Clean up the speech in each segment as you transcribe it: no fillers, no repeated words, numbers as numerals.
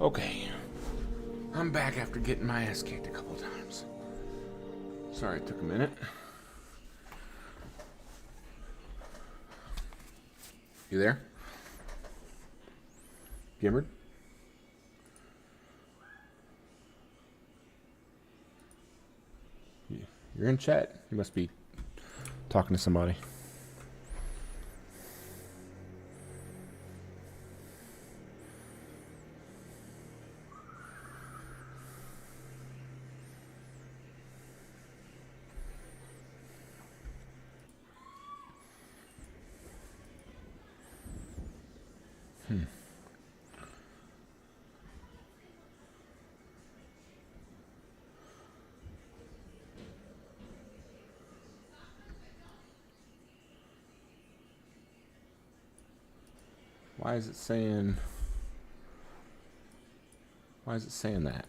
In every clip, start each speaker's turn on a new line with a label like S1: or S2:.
S1: Okay. I'm back after getting my ass kicked a couple times. Sorry it took a minute. You there? Gimmard? You're in chat. You must be talking to somebody. Why is it saying that?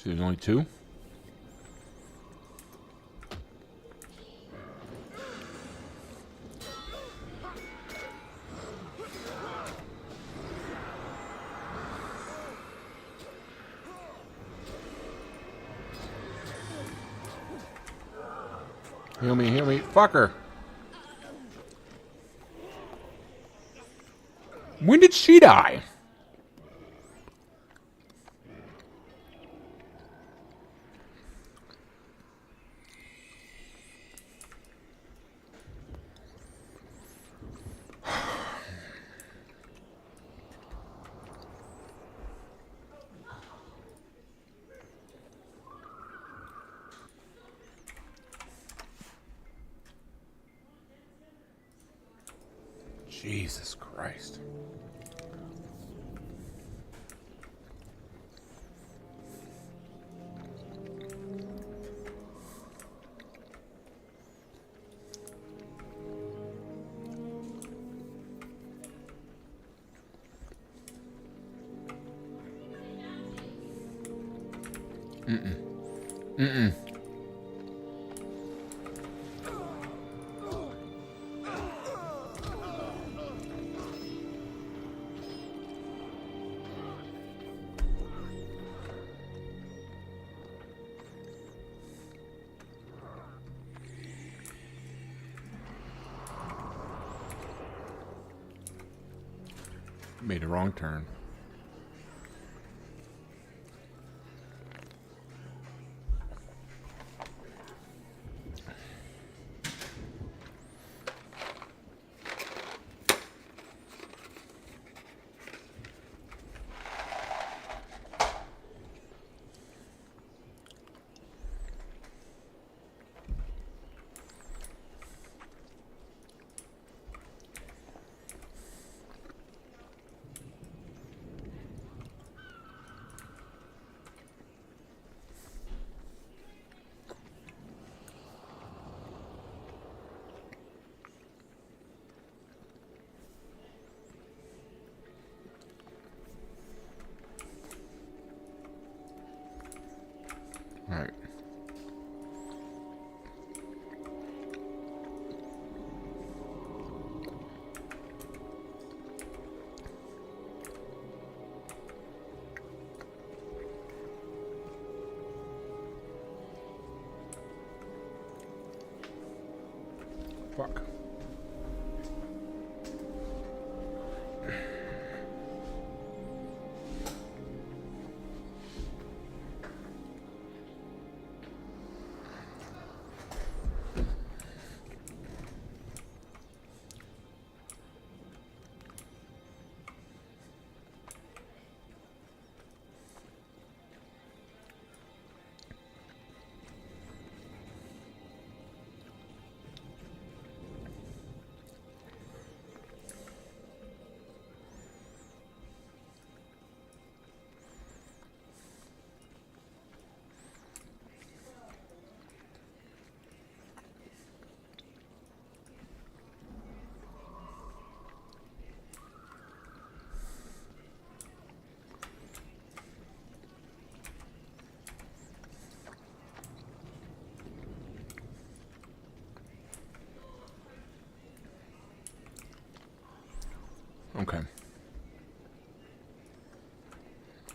S1: So there's only two? Heal me, fucker! When did she die? Jesus Christ. Made a wrong turn.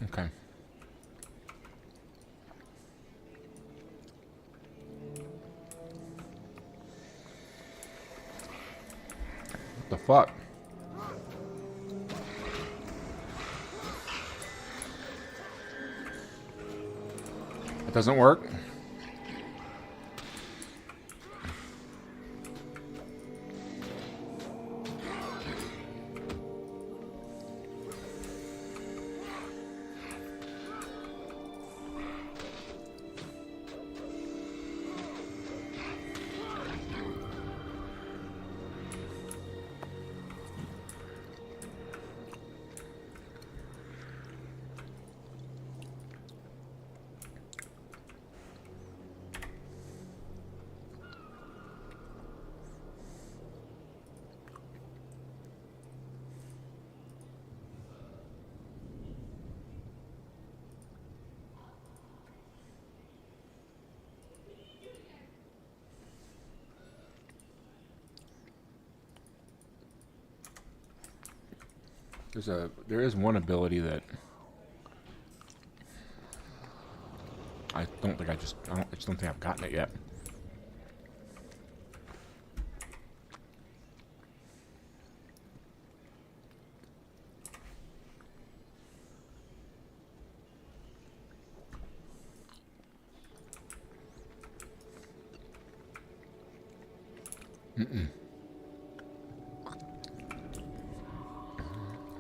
S1: Okay. What the fuck? It doesn't work. There is one ability that I don't think I just don't think I've gotten it yet.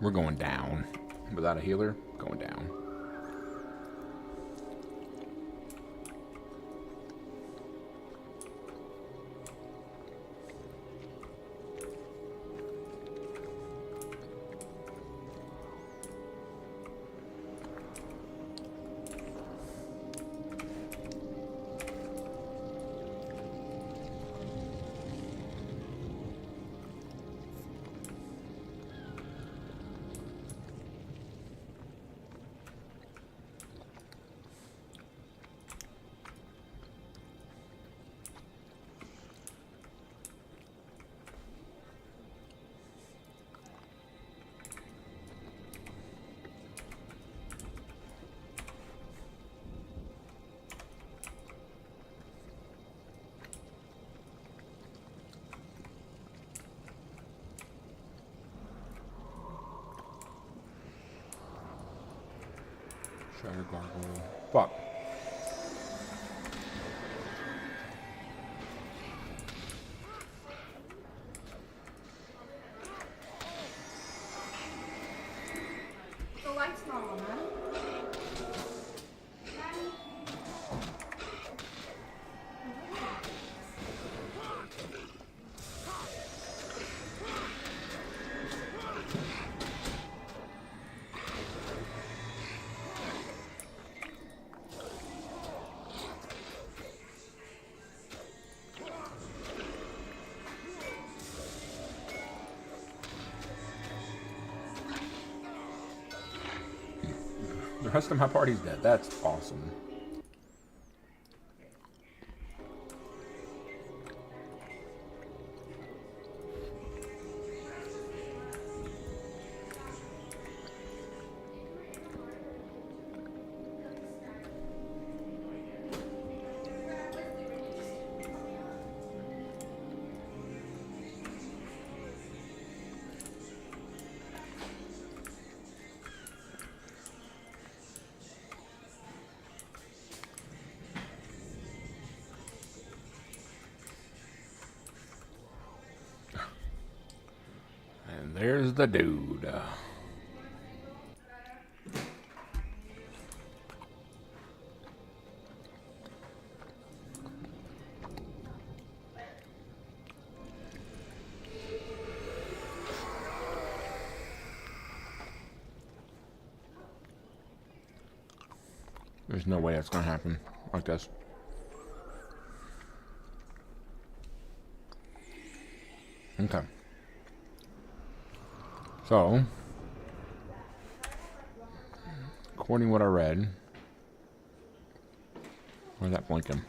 S1: We're going down. Without a healer, going down. Shatter gargoyle. Fuck.
S2: The light's not on, man.
S1: The rest of my party's dead. That's awesome. And there's the dude. There's no way that's gonna happen like this. Okay. So, according to what I read, where's that blinking?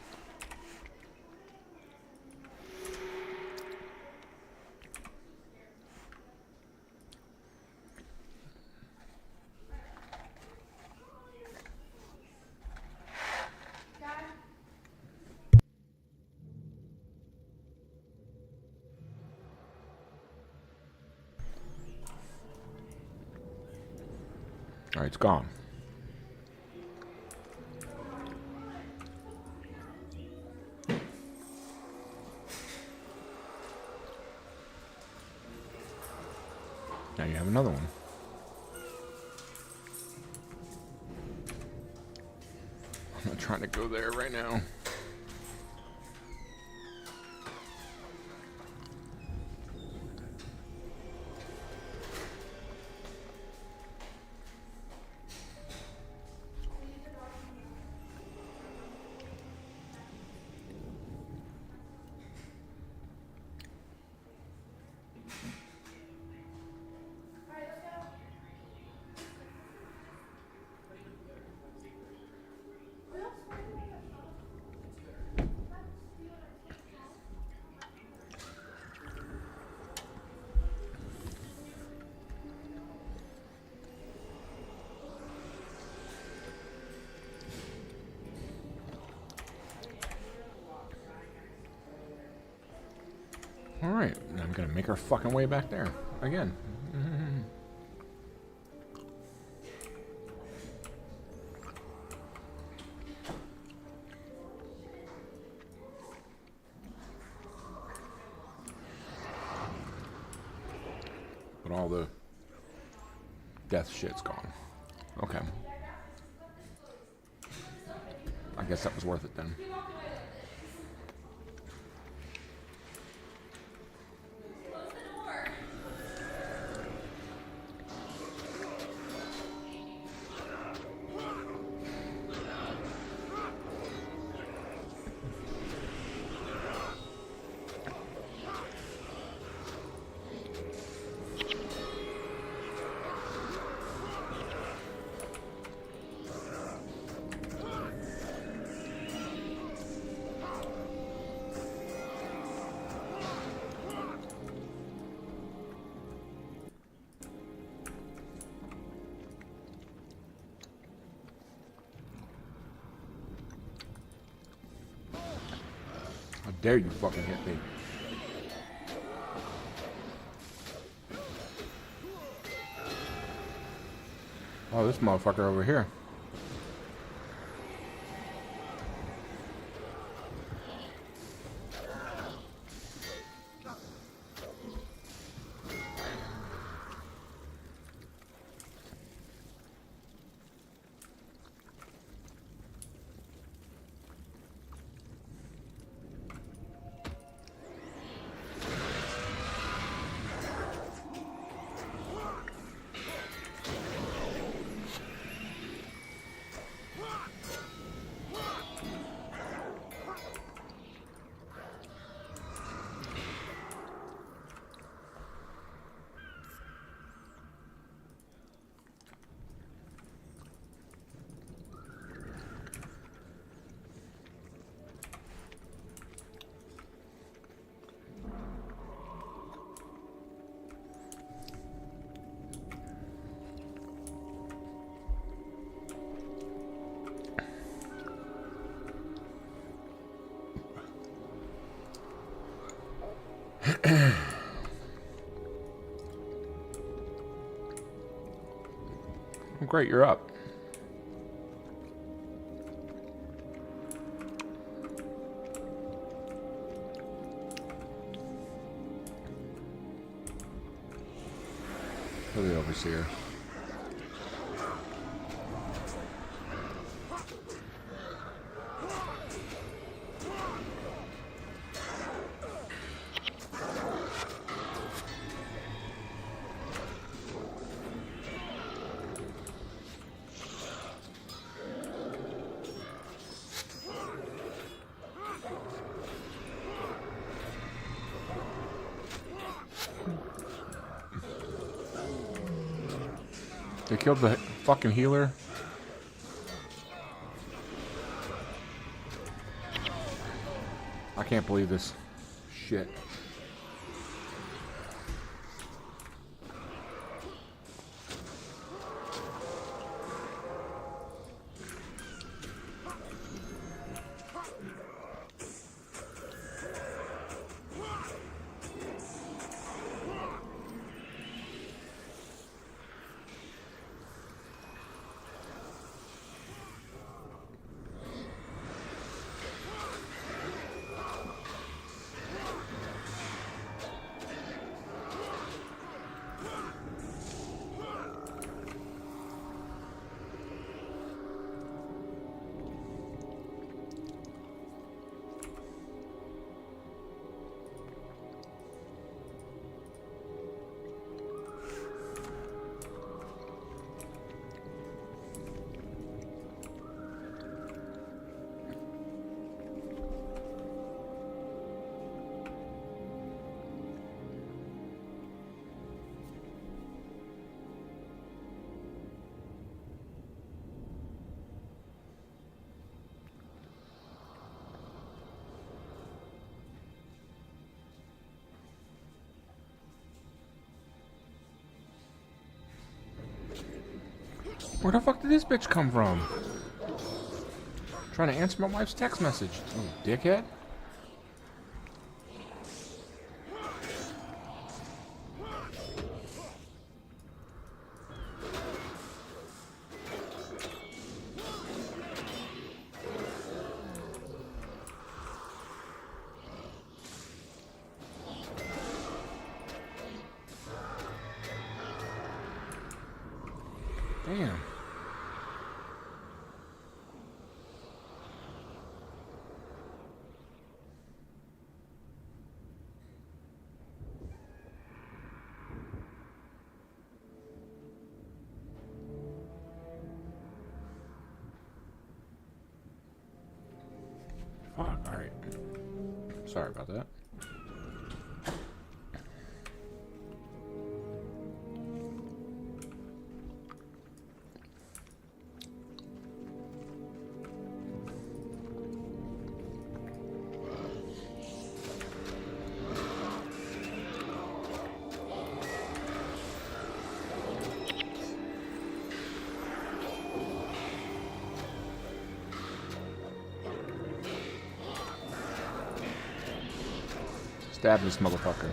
S1: Alright, it's gone. Now you have another one. I'm not trying to go there right now. Alright, I'm gonna make our fucking way back there. Again. But all the death shit's gone. Okay. I guess that was worth it then. How dare you fucking hit me? Oh, this motherfucker over here. Oh, great, you're up. For the overseer. They killed the fucking healer. I can't believe this shit. Where the fuck did this bitch come from? Trying to answer my wife's text message. Oh, dickhead. Damn. Fuck, alright. Sorry about that. Stab this motherfucker.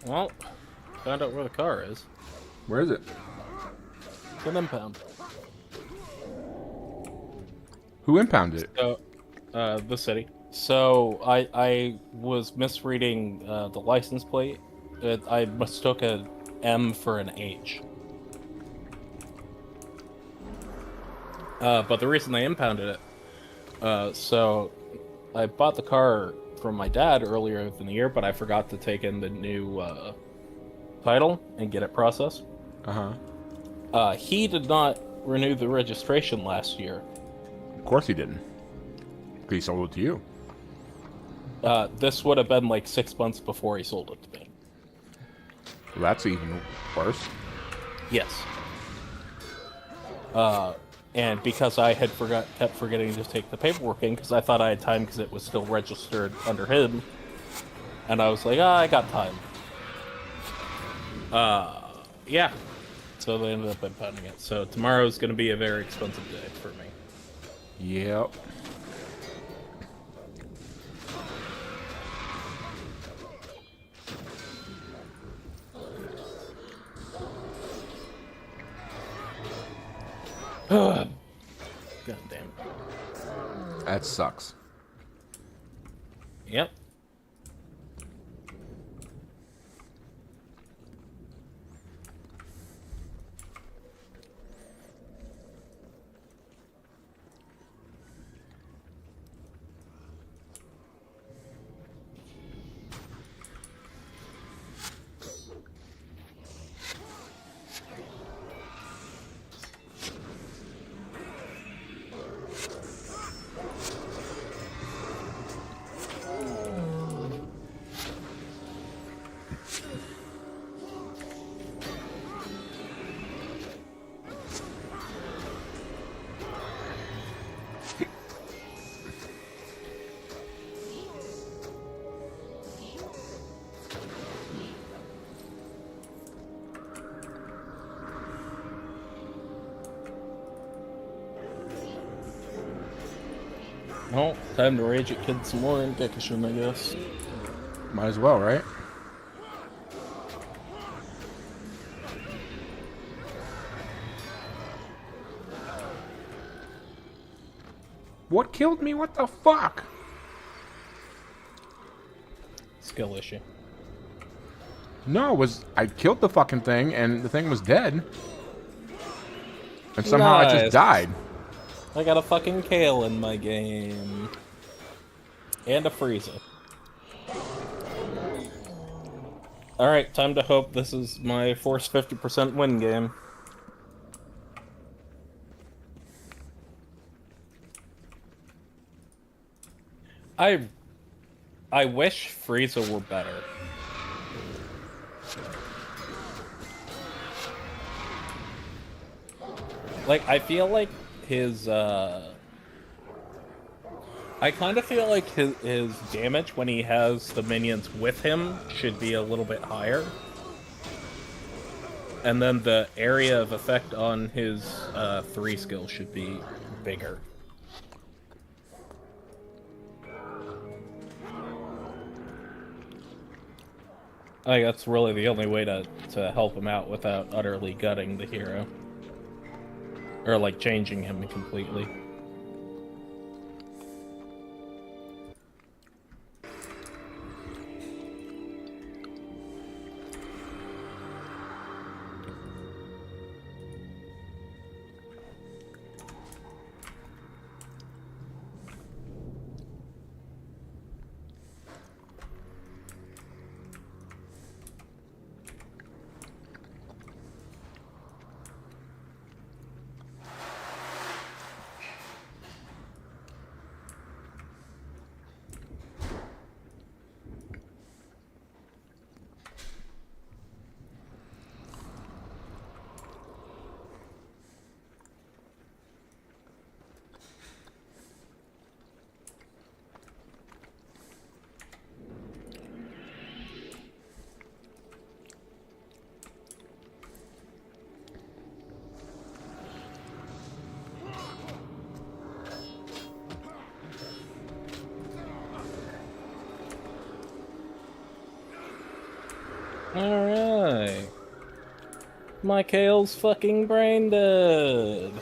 S3: Well, found out where the car is.
S1: Where is it?
S3: It's an impound.
S1: Who impounded it?
S3: So, the city. So I was misreading the license plate. I mistook a M for an H. But the reason they impounded it, so I bought the car from my dad earlier in the year, but I forgot to take in the new title and get it processed. He did not renew the registration last year.
S1: Of course he didn't. He sold it to you.
S3: This would have been like 6 months before he sold it to me.
S1: Well, that's even worse.
S3: Yes. And because I had kept forgetting to take the paperwork in because I thought I had time because it was still registered under him, and I was like, I got time. Yeah. So they ended up impounding it. So tomorrow's going to be a very expensive day for me.
S1: Yep.
S3: God damn.
S1: That sucks.
S3: Yep. Well, time to rage at kids some more in Gekishin, I guess.
S1: Might as well, right? What killed me? What the fuck?
S3: Skill issue.
S1: No, it was I killed the fucking thing and the thing was dead. And somehow I
S3: Nice.
S1: just died.
S3: I got a fucking Kale in my game. And a Frieza. Alright, time to hope this is my Force 50% win game. I wish Frieza were better. Like, I feel like his, I kind of feel like his damage when he has the minions with him should be a little bit higher. And then the area of effect on his 3 skill should be bigger. I think that's really the only way to help him out without utterly gutting the hero. Or, like, changing him completely. Alright. My Kale's fucking brain dead.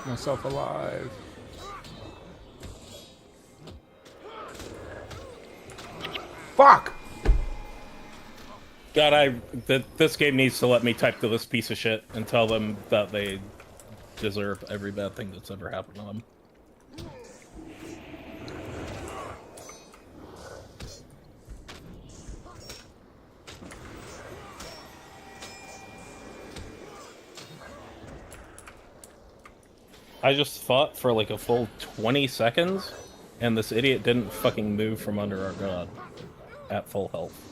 S1: Myself alive. Fuck!
S3: God, this game needs to let me type to this piece of shit and tell them that they deserve every bad thing that's ever happened to them. I just fought for like a full 20 seconds, and this idiot didn't fucking move from under our god at full health.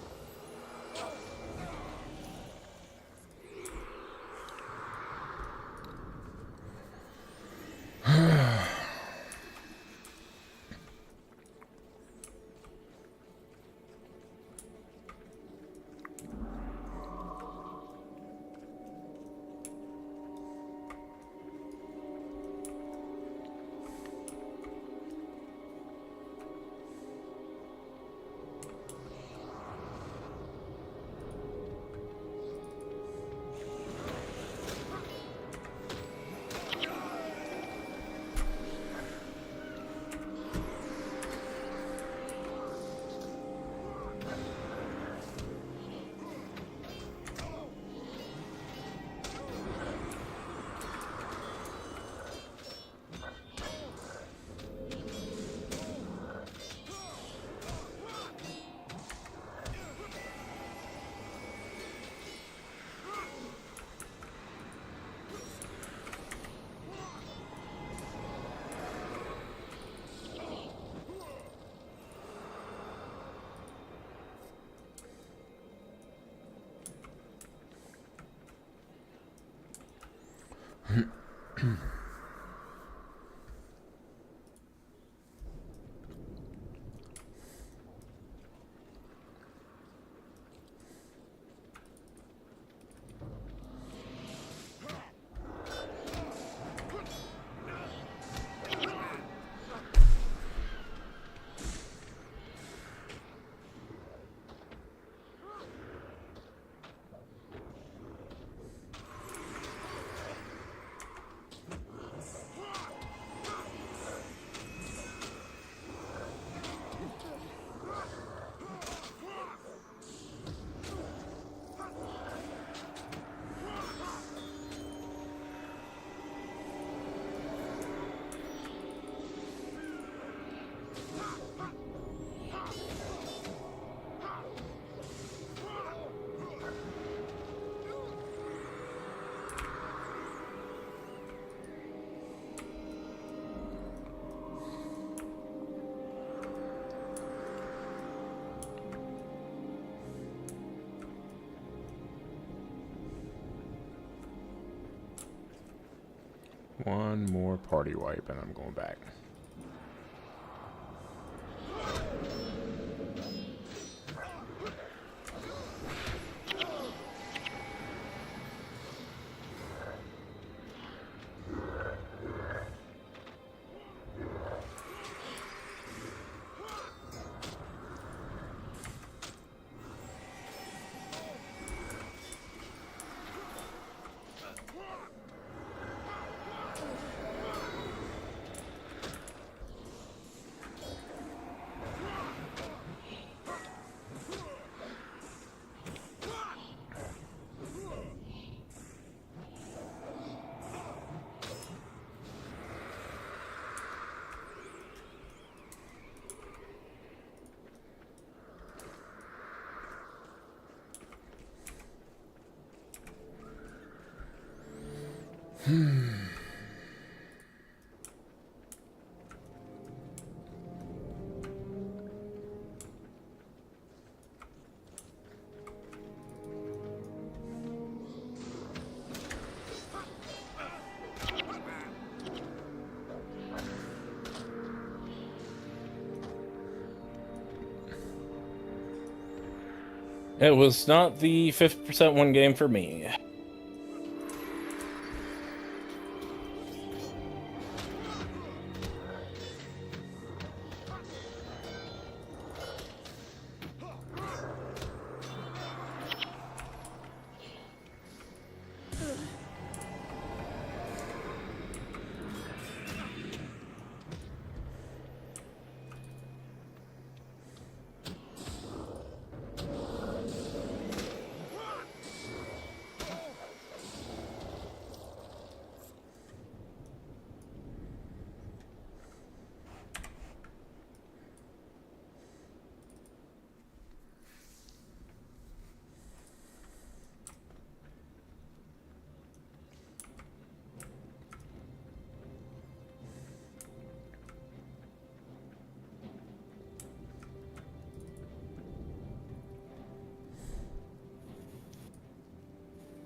S1: One more party wipe and I'm going back.
S3: It was not the 50% win game for me.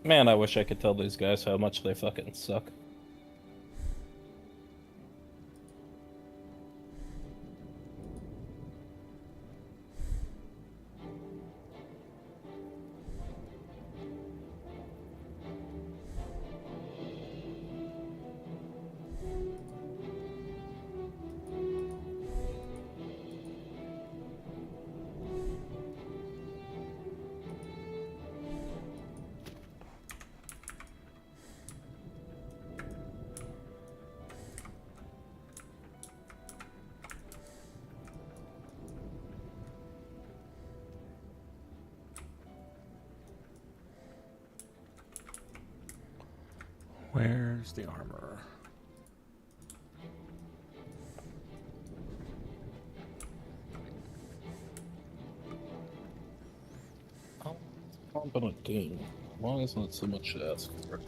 S3: Man, I wish I could tell these guys how much they fucking suck.
S1: Where's the armor?
S3: How competent game? Why isn't it so much to ask for?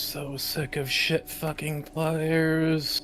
S3: so sick of shit fucking players.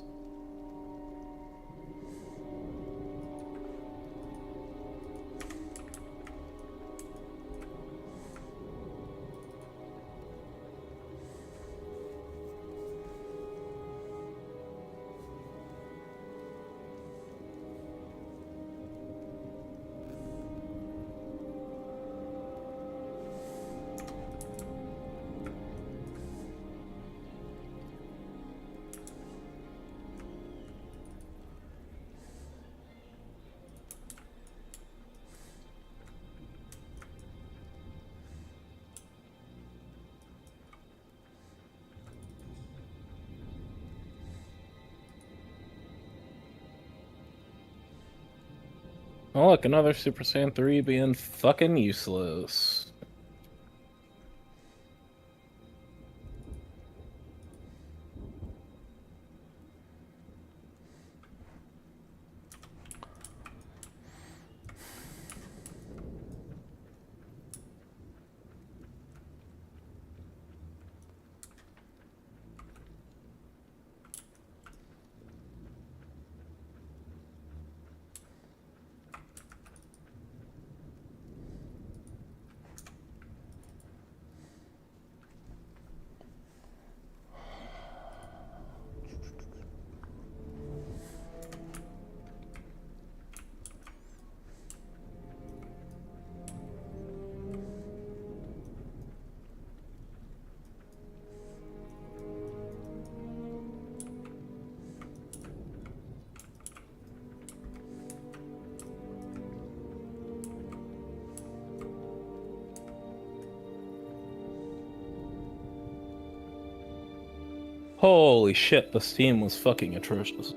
S3: Oh, look, another Super Saiyan 3 being fucking useless. Holy shit, the Steam was fucking atrocious.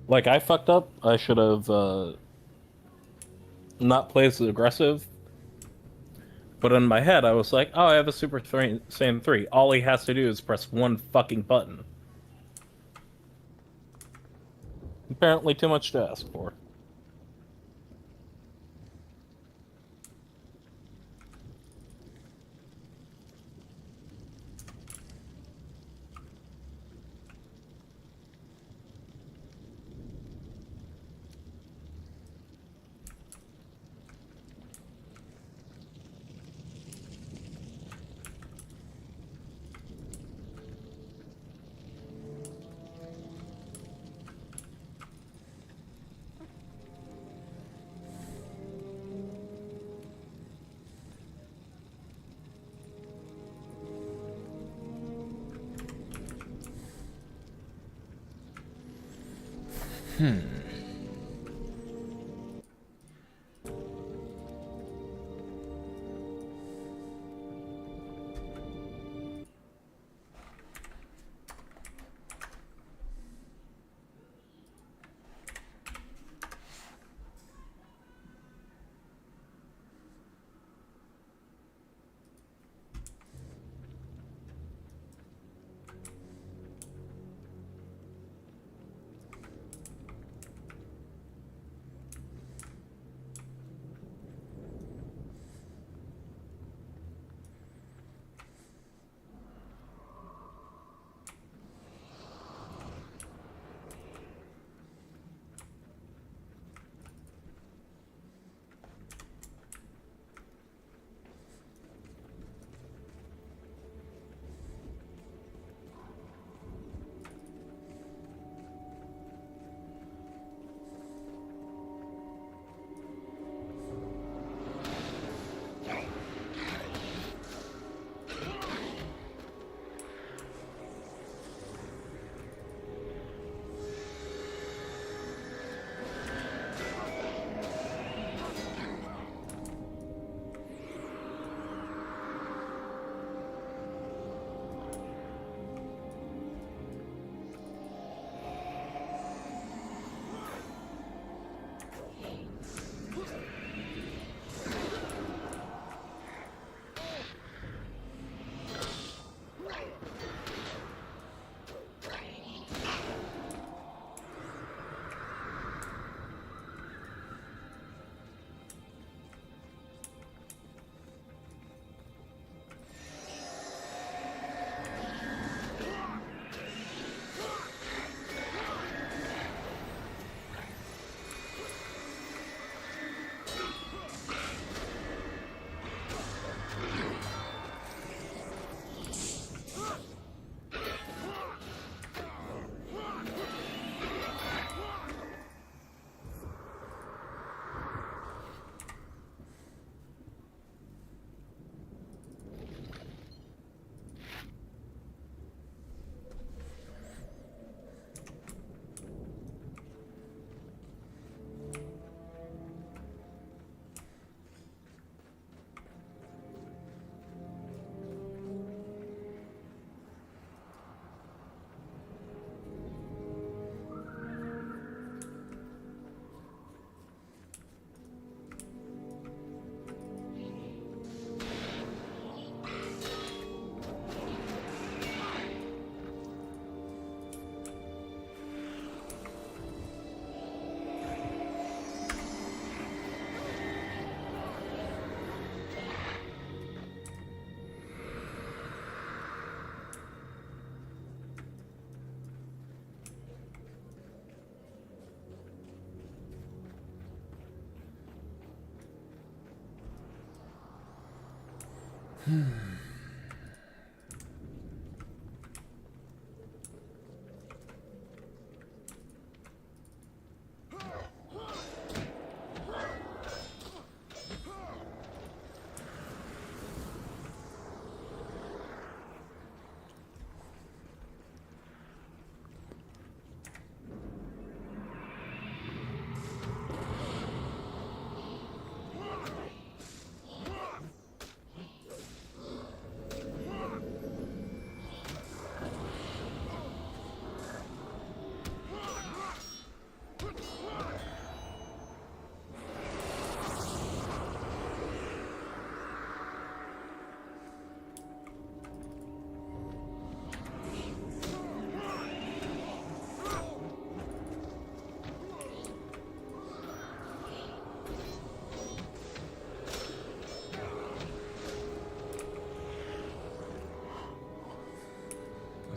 S3: Like, I fucked up. I should have not played as aggressive. But in my head, I was like, oh, I have a Super Saiyan 3. All he has to do is press one fucking button. Apparently too much to ask for.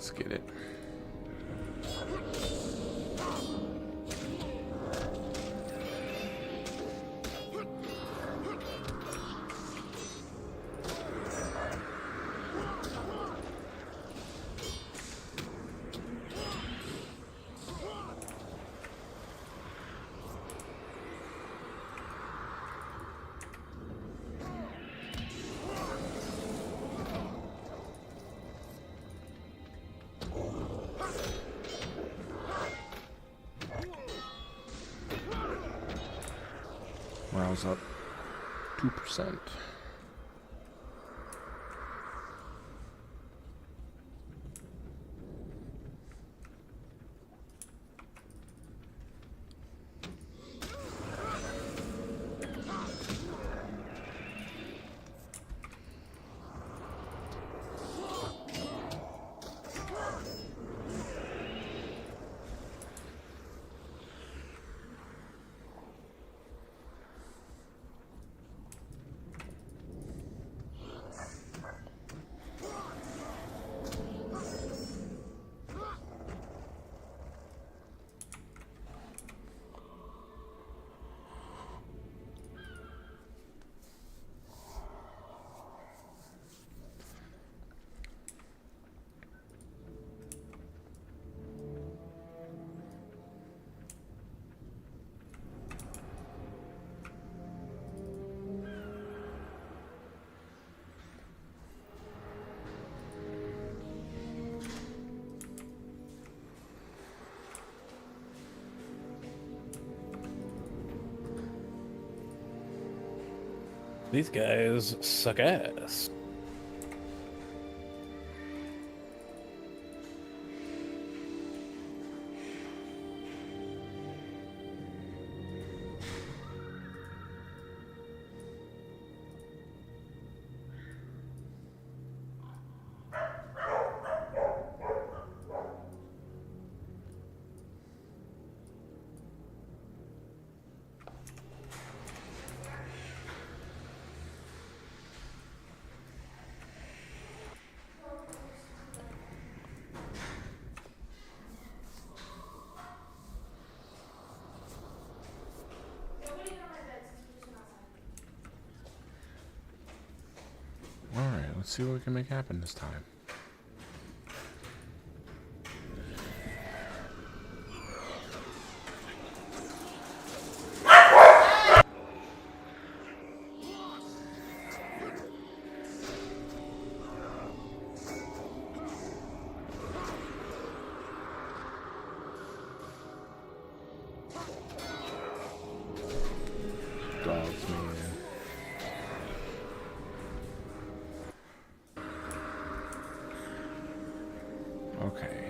S1: Let's get it. Morale's up 2%.
S3: These guys suck ass.
S1: Alright, let's see what we can make happen this time. Dogs, man. Okay.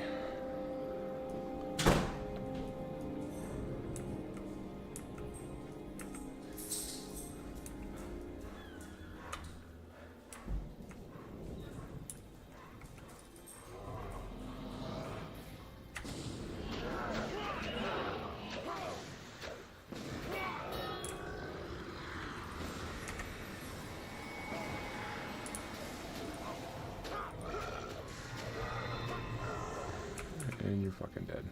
S1: And you're fucking dead.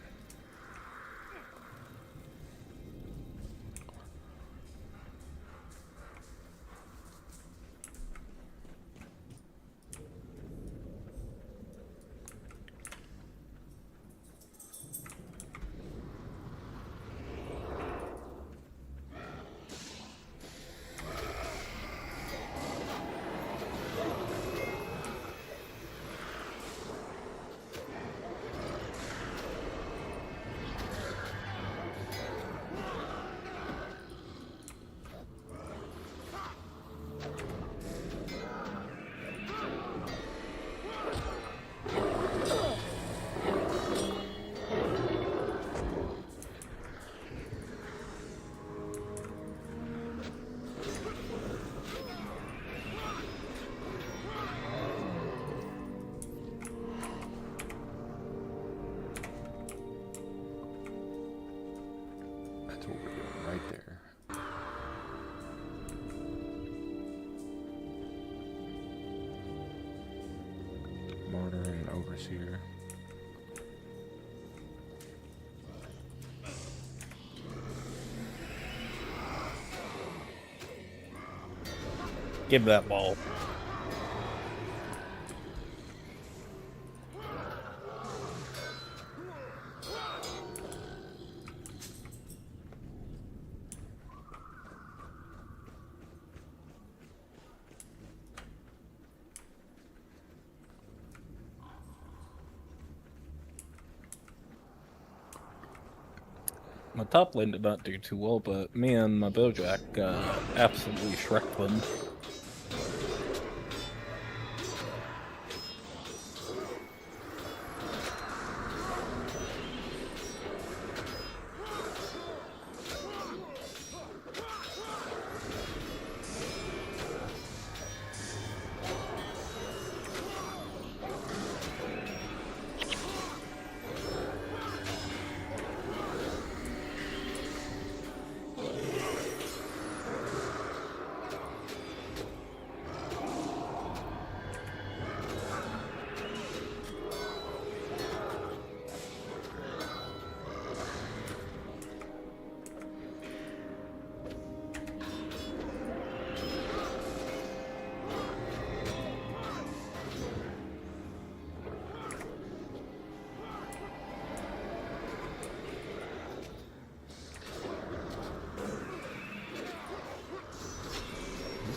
S1: Martyr and an overseer.
S3: Give me that ball. My top lane did not do too well, but me and my Bojack absolutely shreked them.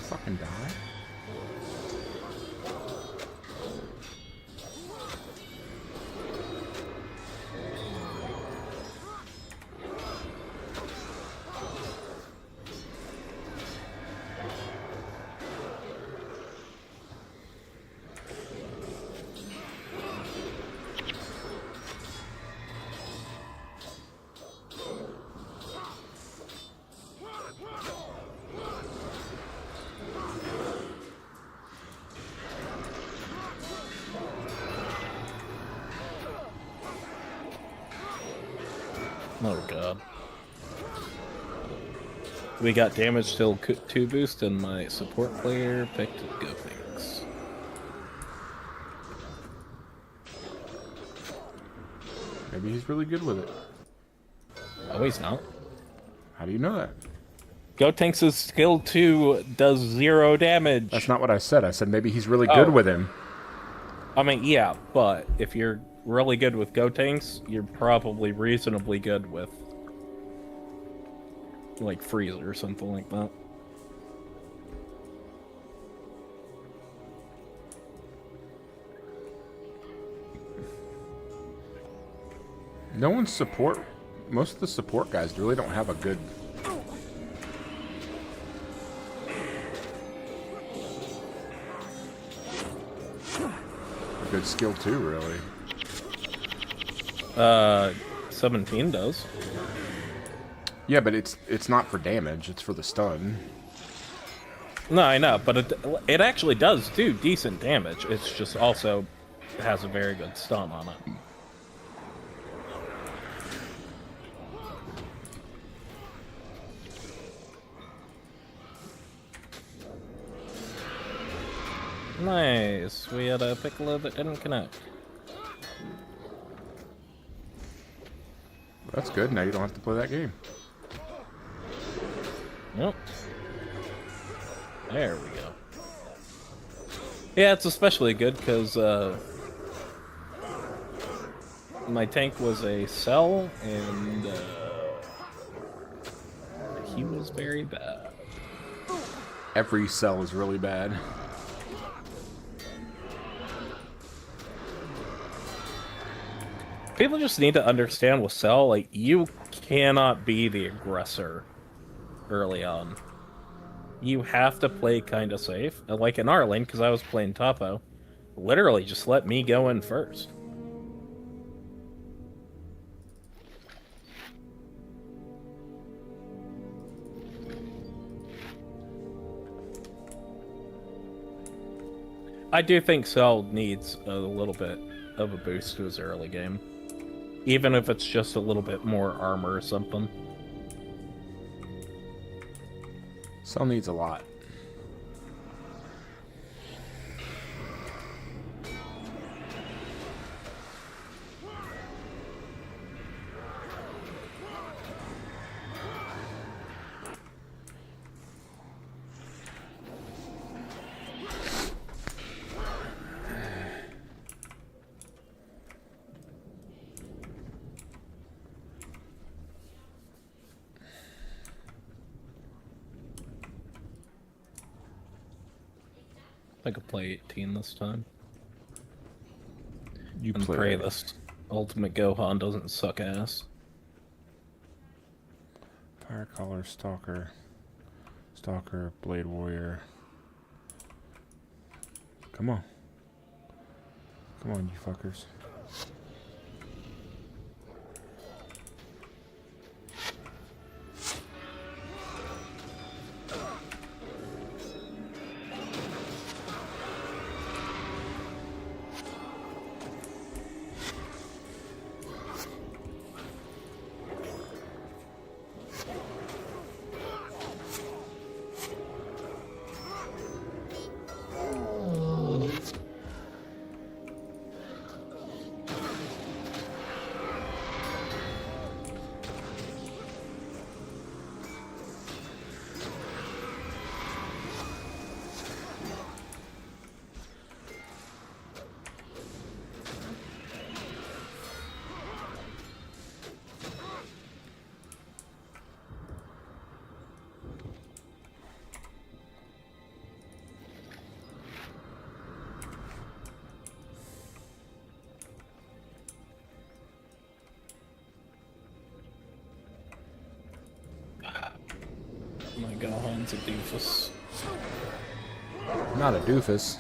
S1: Fucking die?
S3: Oh god. We got damage still 2 boost, and my support player picked Gothings.
S1: Maybe he's really good with it.
S3: Oh, he's not.
S1: How do you know that?
S3: Gotenks' skill 2 does 0 damage.
S1: That's not what I said. I said maybe he's really good with him.
S3: I mean, yeah, but if you're really good with Gotenks, you're probably reasonably good with, like, Frieza or something like that.
S1: No one's support. Most of the support guys really don't have a good. Good skill too, really.
S3: 17 does.
S1: Yeah, but it's not for damage. It's for the stun.
S3: No, I know, but it actually does do decent damage. It's just also has a very good stun on it. Nice. We had a Piccolo that didn't connect.
S1: That's good. Now you don't have to play that game.
S3: Yep. There we go. Yeah, it's especially good because my tank was a Cell, and he was very bad.
S1: Every cell is really bad.
S3: People just need to understand with Cell, like, you cannot be the aggressor early on. You have to play kind of safe. And like in our lane, because I was playing Topo, literally just let me go in first. I do think Cell needs a little bit of a boost to his early game. Even if it's just a little bit more armor or something.
S1: Cell needs a lot.
S3: I could play 18 this time.
S1: You
S3: And
S1: play.
S3: pray this Ultimate Gohan doesn't suck ass.
S1: Fire Caller, Stalker. Stalker, Blade Warrior. Come on. Come on, you fuckers.
S3: My Gohan's a doofus.
S1: Not a doofus.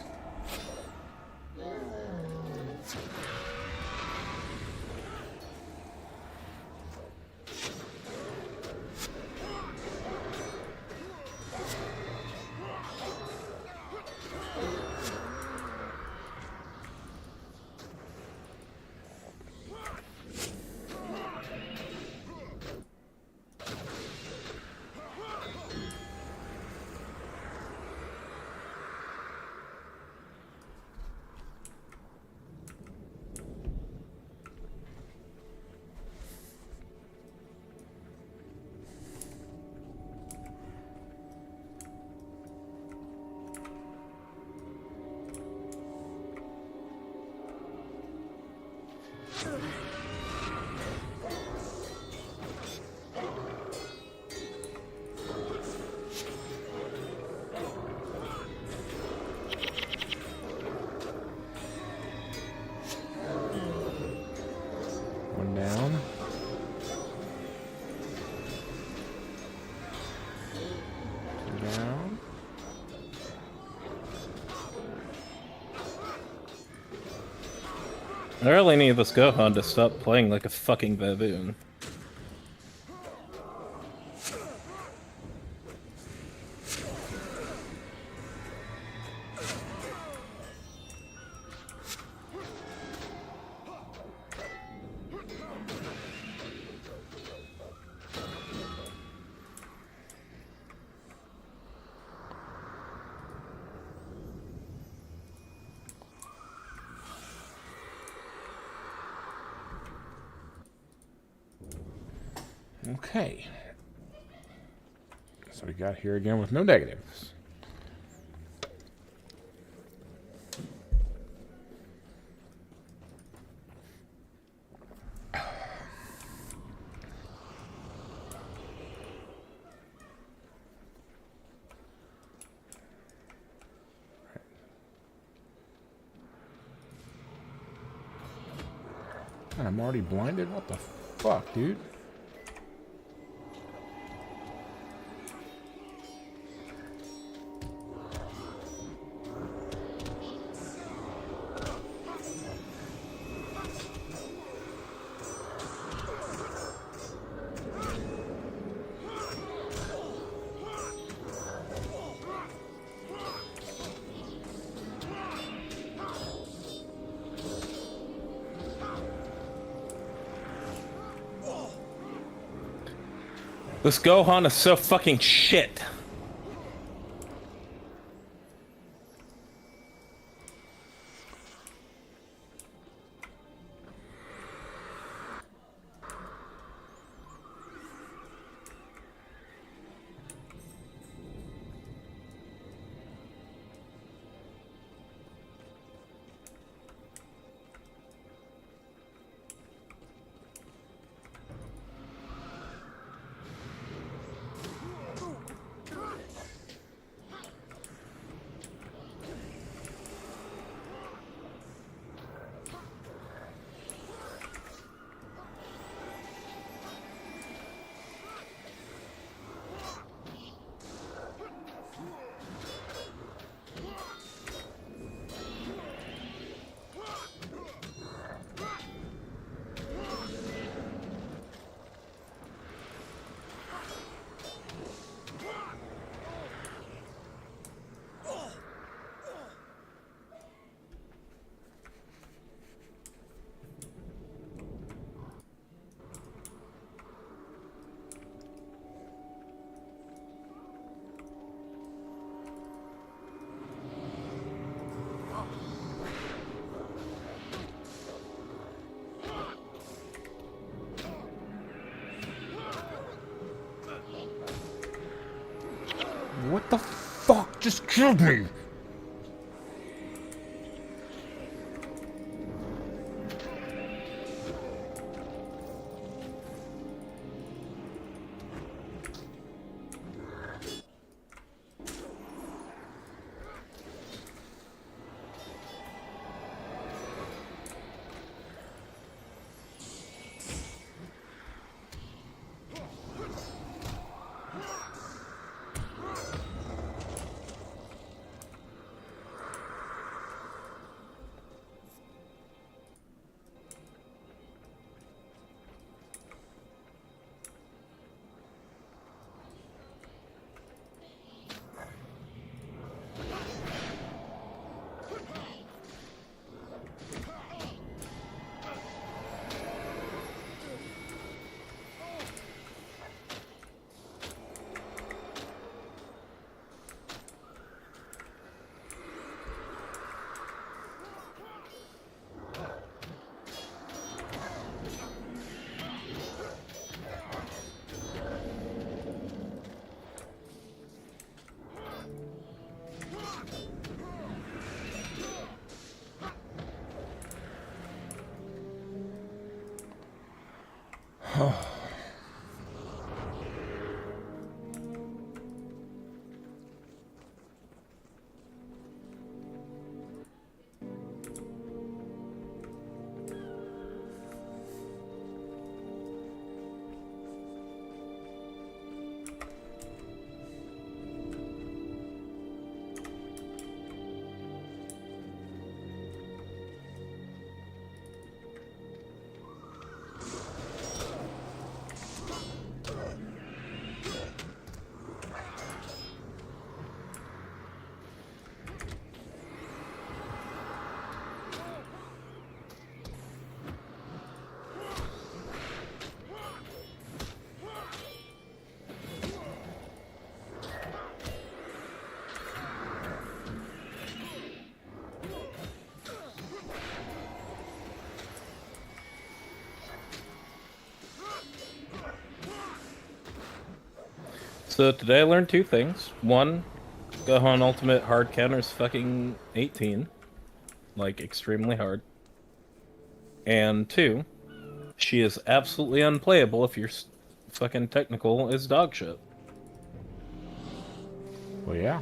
S1: One down. Two down.
S3: I really need this Gohan to stop playing like a fucking baboon.
S1: Okay. So we got here again with no negatives. God, I'm already blinded? What the fuck, dude?
S3: This Gohan is so fucking shit.
S1: just killed me!
S3: So today I learned two things. One, Gohan Ultimate hard counter's fucking 18. Like, extremely hard. And two, she is absolutely unplayable if your fucking technical is dog shit.
S1: Well, yeah.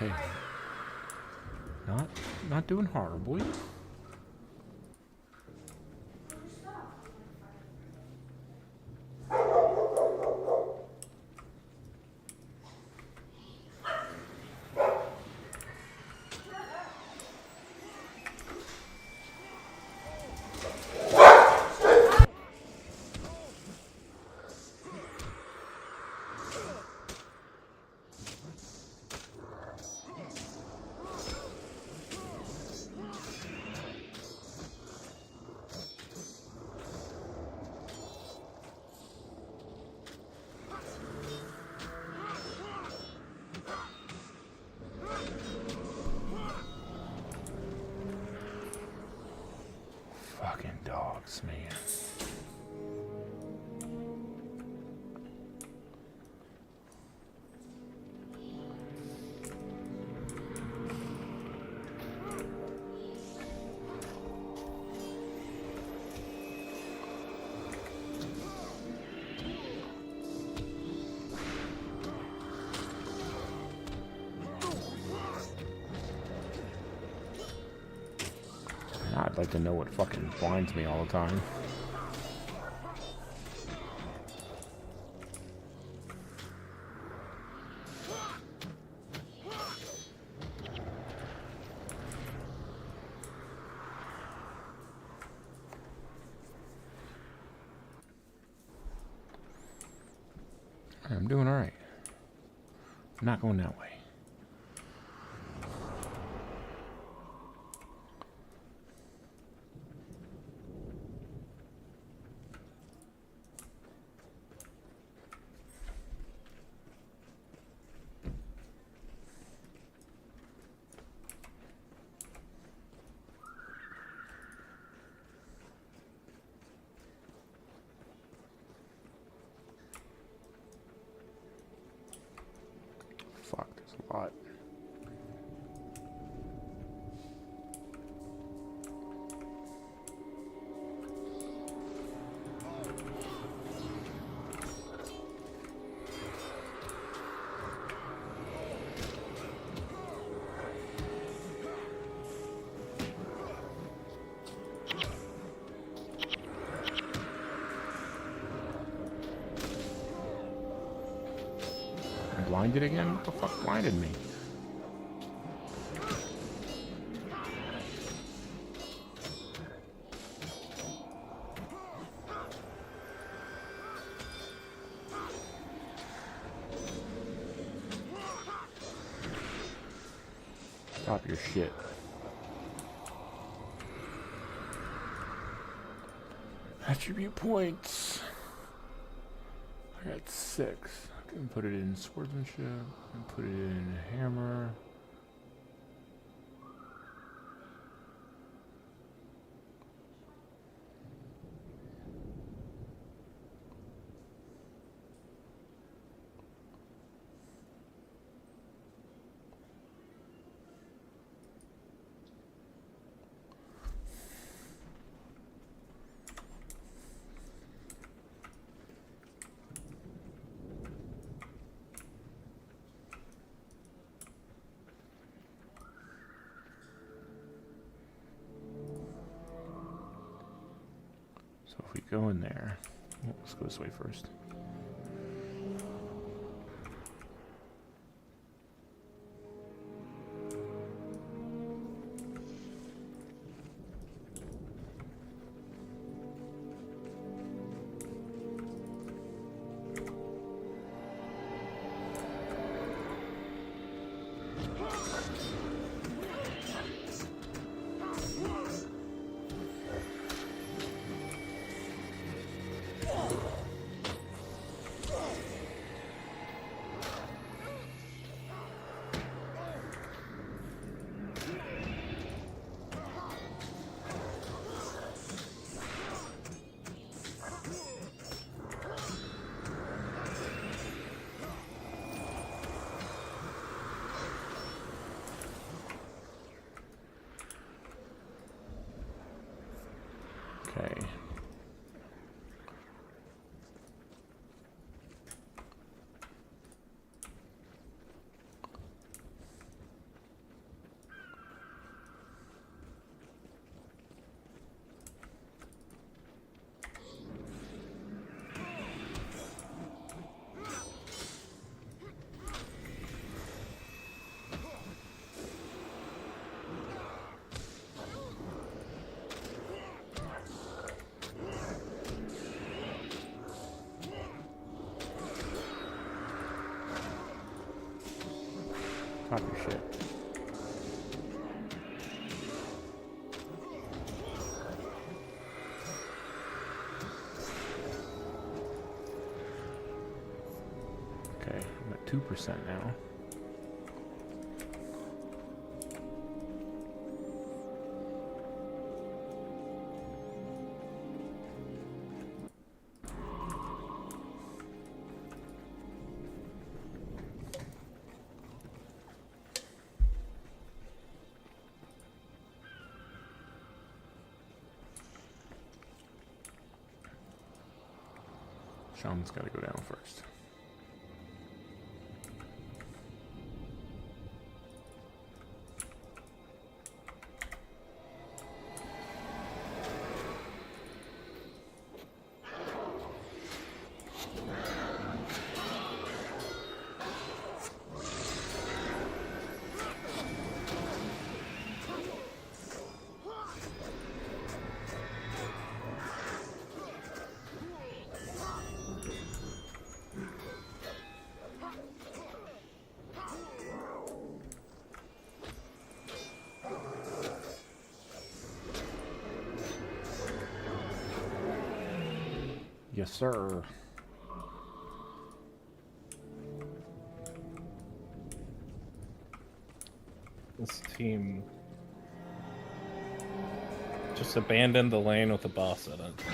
S1: Okay. Not doing horribly. Fucking dogs, man. I'd like to know what fucking blinds me all the time. I'm doing alright. I'm not going that way. Fuck, there's a lot. I'm blinded again? What the fuck blinded me? Stop your shit. Attribute points. I got 6. I can put it in swordsmanship and put it in hammer. So if we go in there, well, let's go this way first. Okay. Pop your shit. Okay, I'm at 2% now. Shaman's got to go down first. Yes, sir.
S3: This team just abandoned the lane with the boss in it.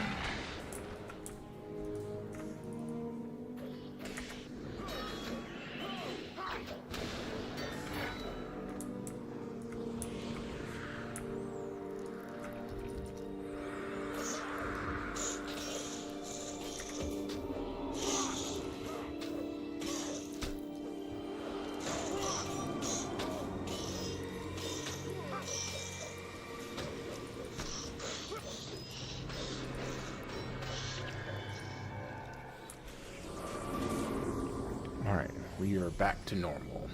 S1: Alright, we are back to normal.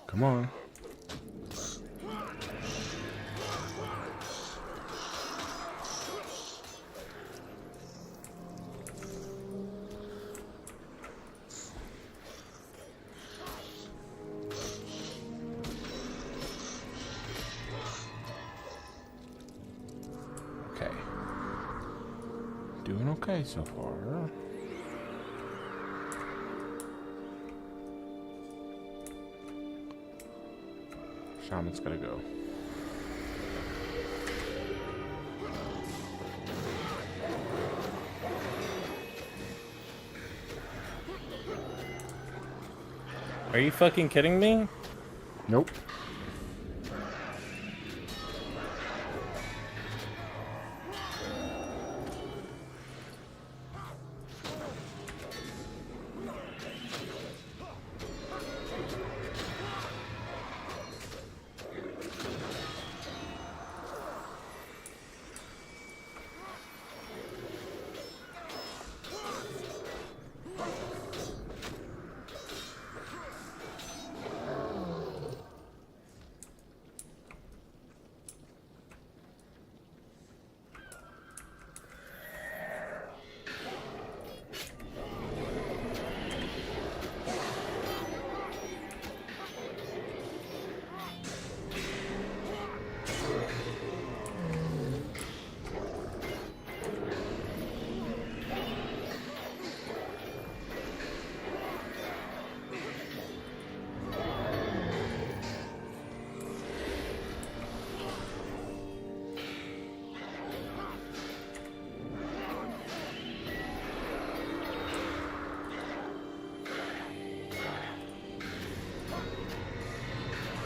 S1: Come on. Okay. Doing okay so far. Shaman's gotta go.
S3: Are you fucking kidding me?
S1: Nope.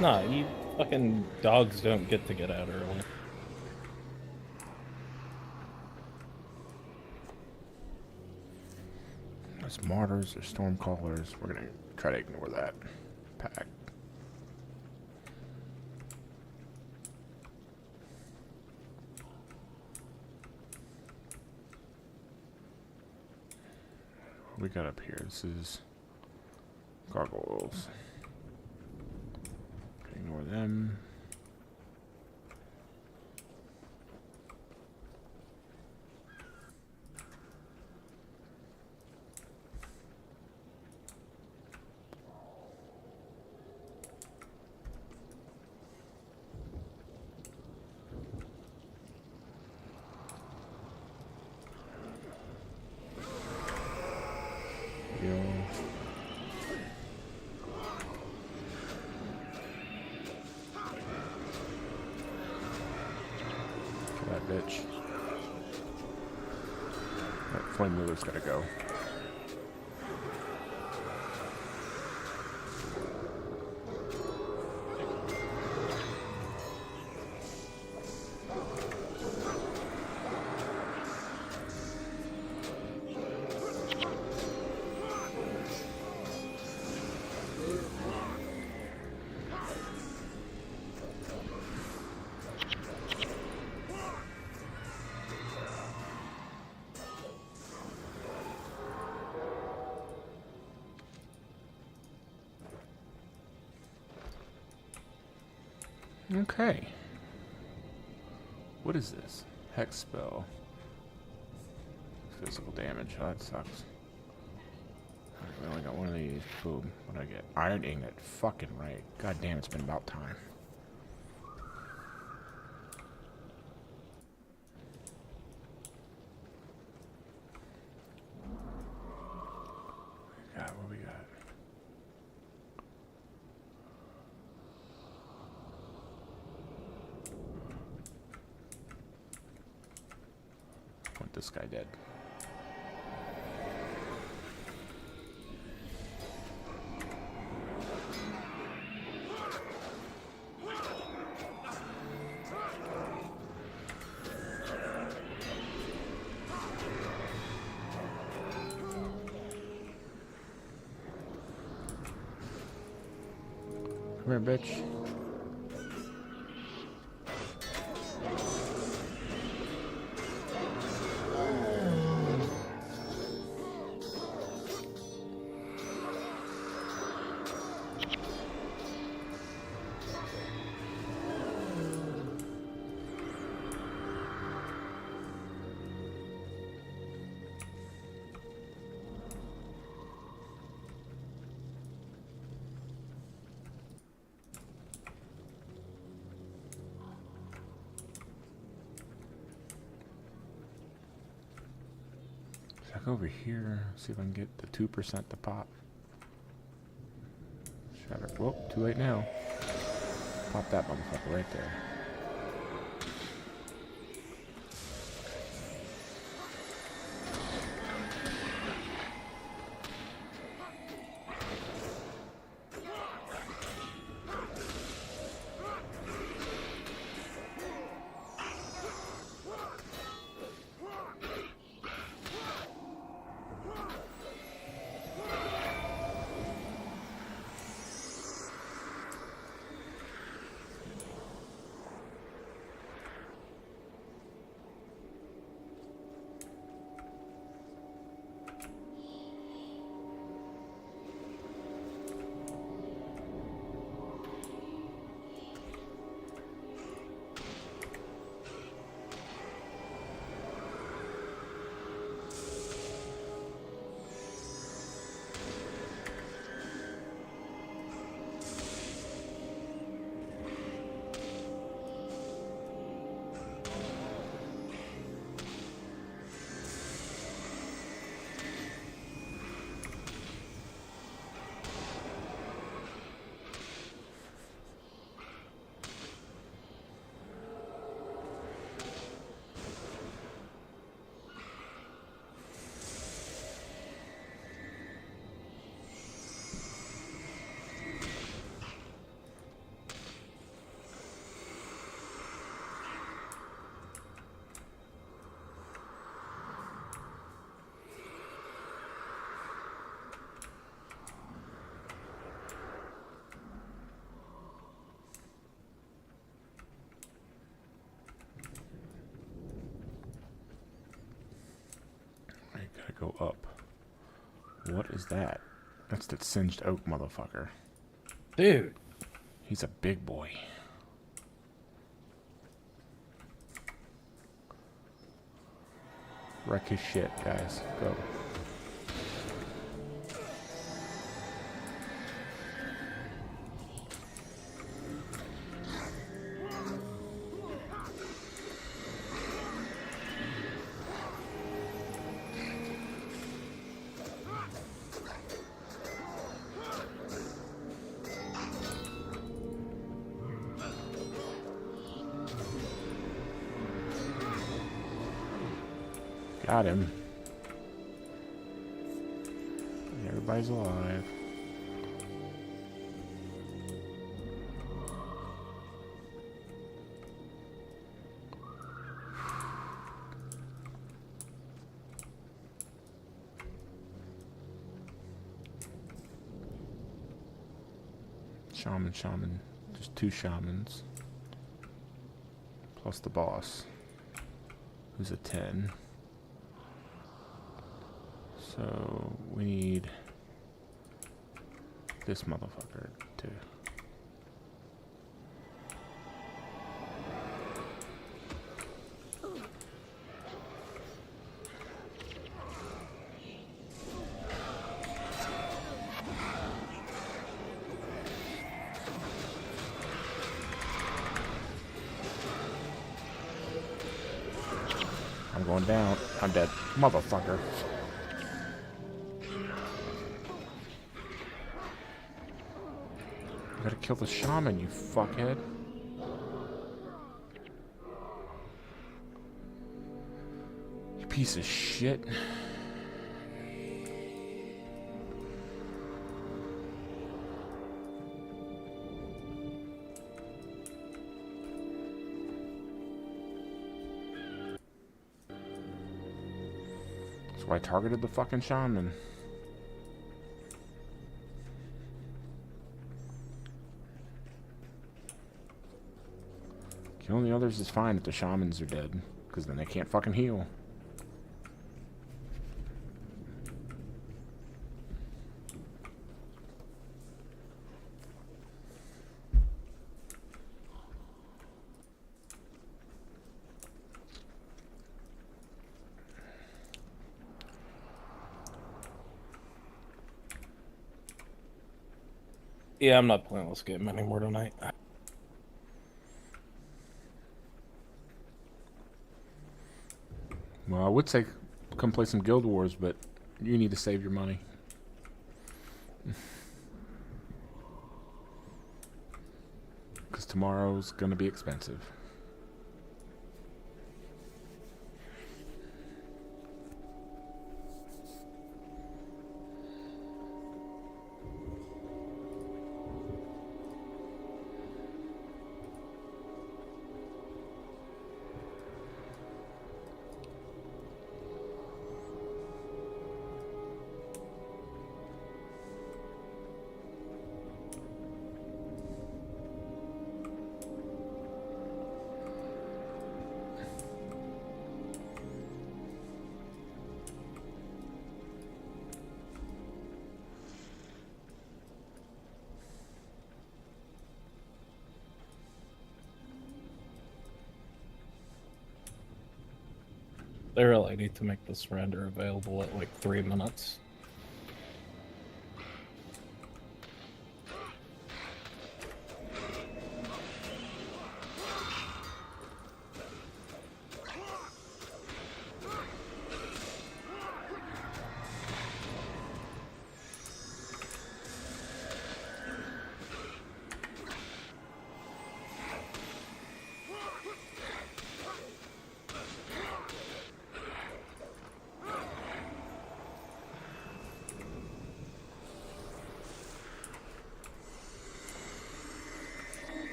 S3: Nah, you fucking dogs don't get to get out early.
S1: There's martyrs, there's stormcallers. We're gonna try to ignore that pack. What we got up here? This is gargoyles. Ignore them. That bitch. That flame wheeler's gotta go. Okay. What is this? Hex spell. Physical damage. Oh, that sucks. Alright, we only got one of these. Boom. What did I get? Iron ingot. Fucking right. God damn, it's been about time. What we got? I want this guy dead. Come here, bitch. Check over here, see if I can get the 2% to pop. Shatter. Whoop, too late now. Pop that motherfucker right there. Go up. What is that? That's that singed oak motherfucker.
S3: Dude.
S1: He's a big boy. Wreck his shit, guys. Go. Got him. Everybody's alive. Shaman. Just 2 shamans. Plus the boss. Who's a 10. So we need this motherfucker to going down. I'm dead. Motherfucker. You gotta kill the shaman, you fuckhead. You piece of shit. So I targeted the fucking shaman. Killing the others is fine if the shamans are dead, because then they can't fucking heal.
S3: Yeah, I'm not playing this game anymore tonight.
S1: Well, I would say come play some Guild Wars, but you need to save your money. Because tomorrow's gonna be expensive.
S3: They really need to make this render available at like 3 minutes.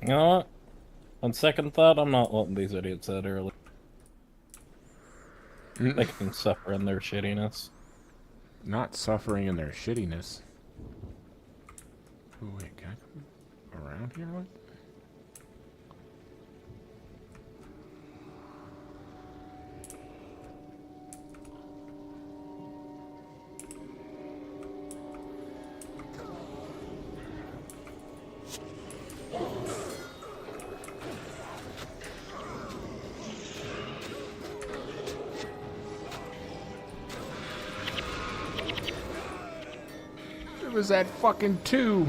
S3: You know what? On second thought, I'm not letting these idiots out early. They can suffer in their shittiness.
S1: Not suffering in their shittiness. Oh wait, can I come around here? What? It was that fucking 2.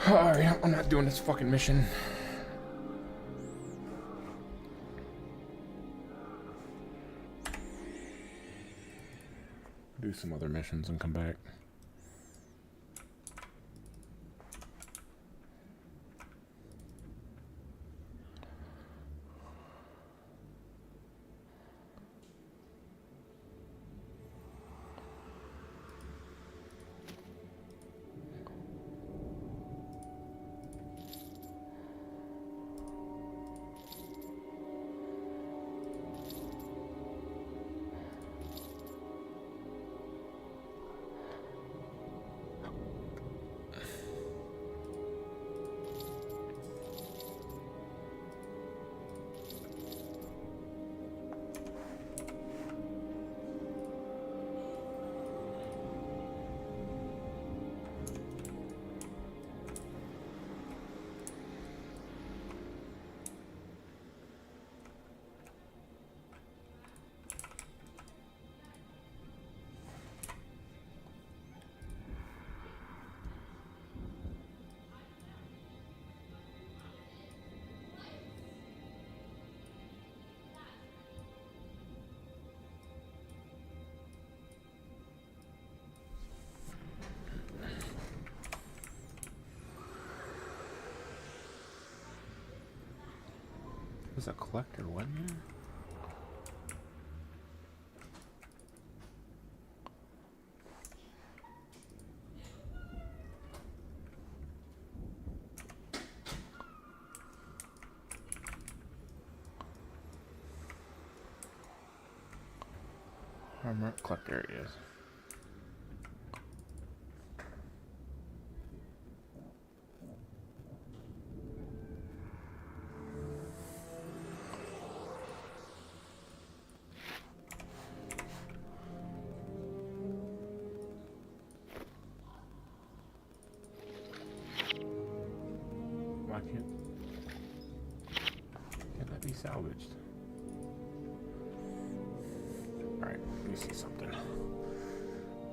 S1: Alright, I'm not doing this fucking mission. Do some other missions and come back. There's a collector, wasn't there? Armor collector areas. Why can't that be salvaged? Alright, let me see something.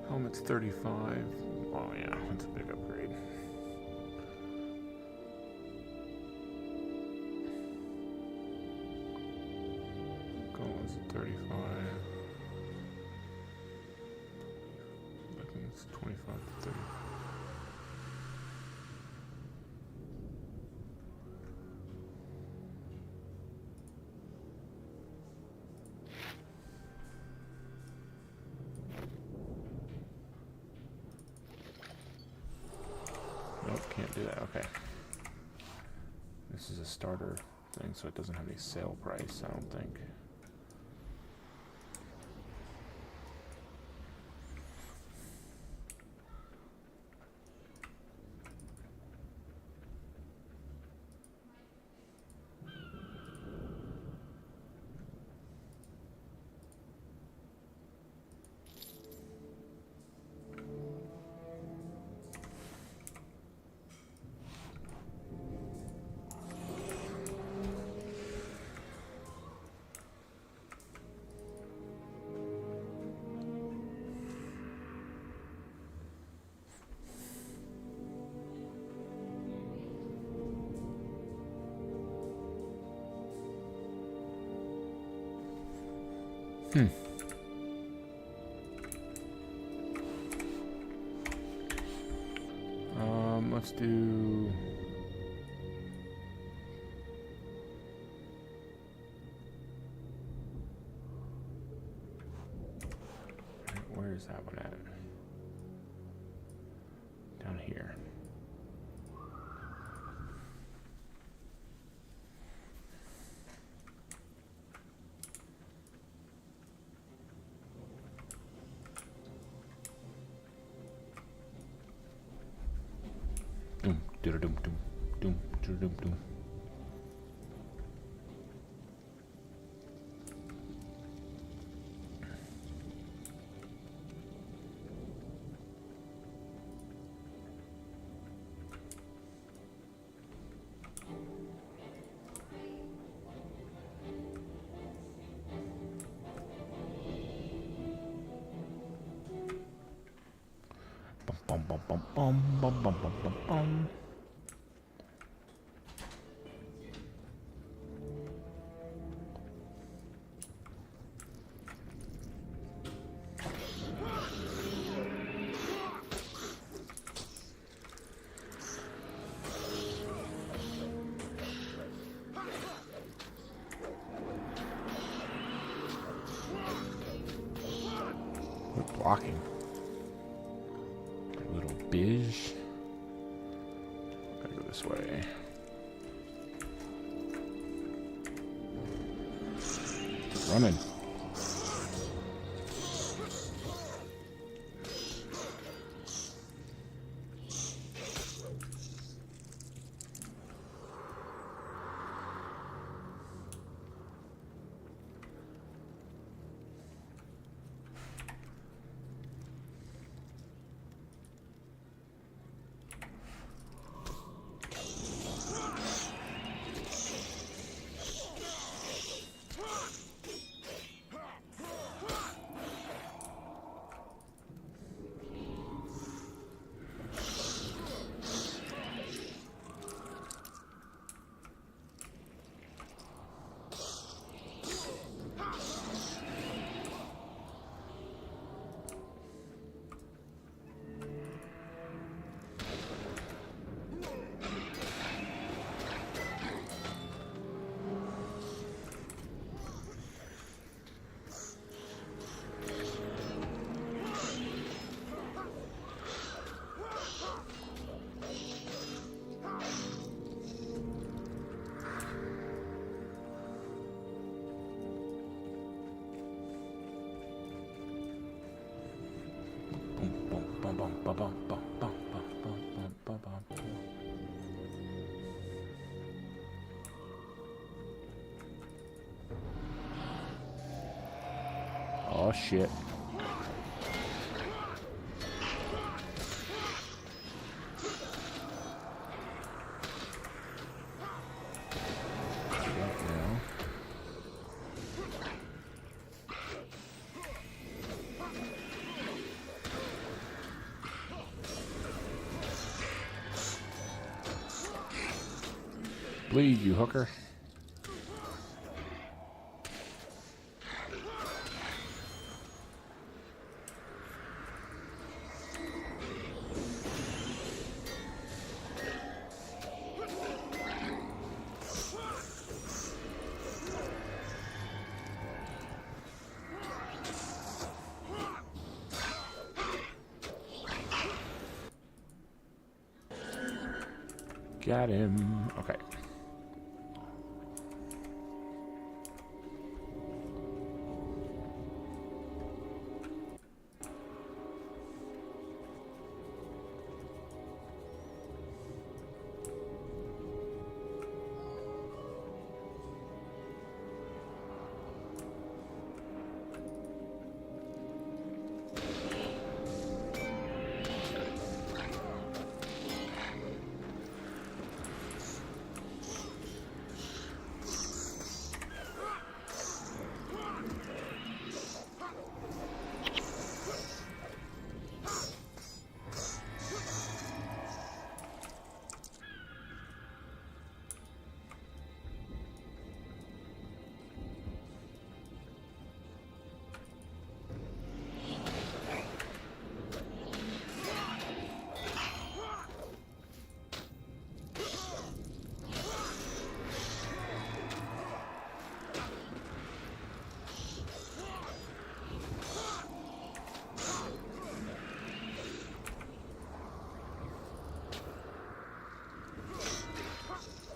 S1: Helmet's 35. Oh yeah, that's a big upgrade. Gauntlets at 35. Weapons 25 to 30. Nope, can't do that. Okay. This is a starter thing, so it doesn't have any sale price, I don't think. Let's do... Where is that one at? Down here. Doom, doom, doom, doom, doom, doom, doom. Bum bum bum bum bum bum bum bum bum. We're blocking. Little Biz. Gotta go this way. Running. Oh shit. Bleed, you hooker. Got him. Okay.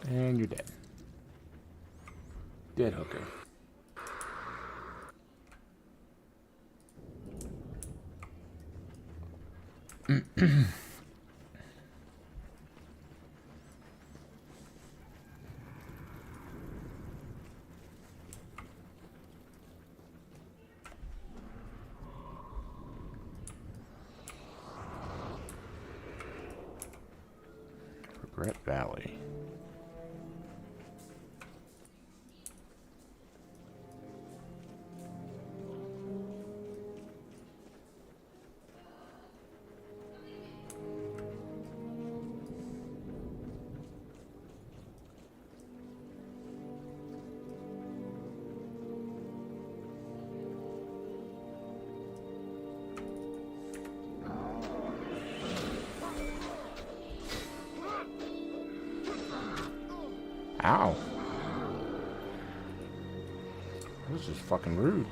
S1: And you're dead. Dead hooker. Regret Valley. Ow. That was just fucking rude.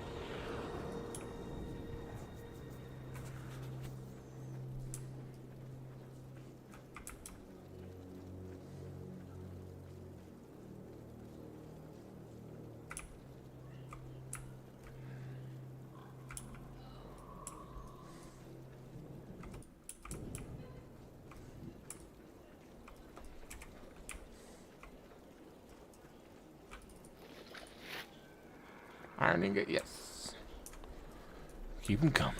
S1: Iron ingot, yes. Keep them coming.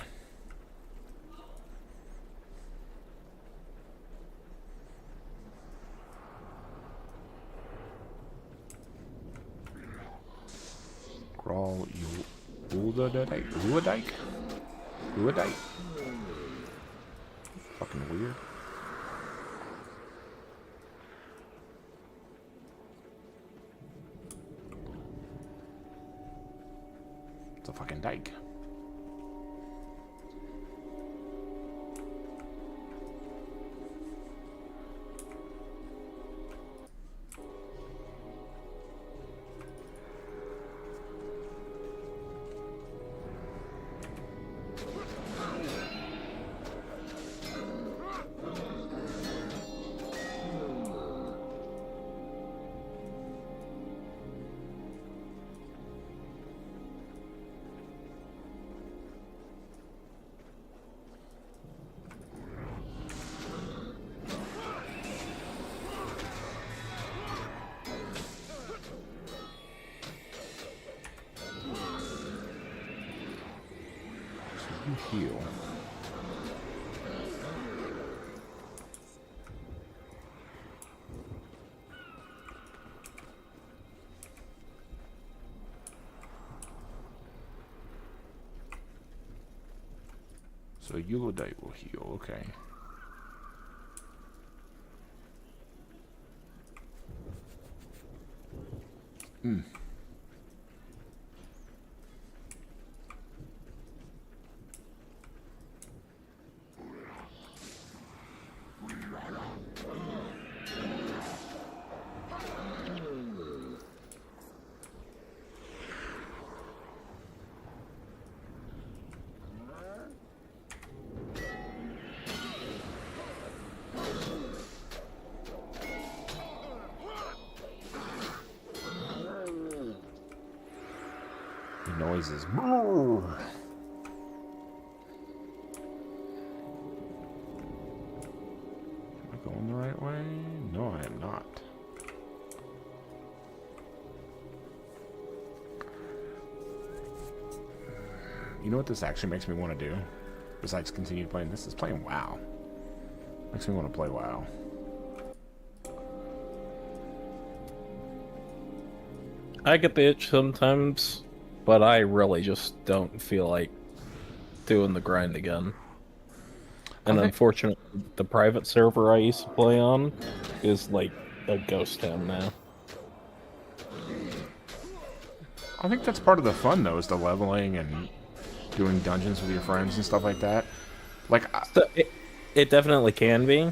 S1: Crawl, you Uadike? Fucking weird. It's a fucking dike. heal. So Eulodite will heal, okay. Hmm. The noises. Am I going the right way? No, I am not. You know what this actually makes me want to do? Besides continue playing this, is playing WoW. Makes me want to play WoW.
S3: I get the itch sometimes, but I really just don't feel like doing the grind again. And unfortunately, the private server I used to play on is like a ghost town now.
S1: I think that's part of the fun, though, is the leveling and doing dungeons with your friends and stuff like that. Like,
S3: So it definitely can be,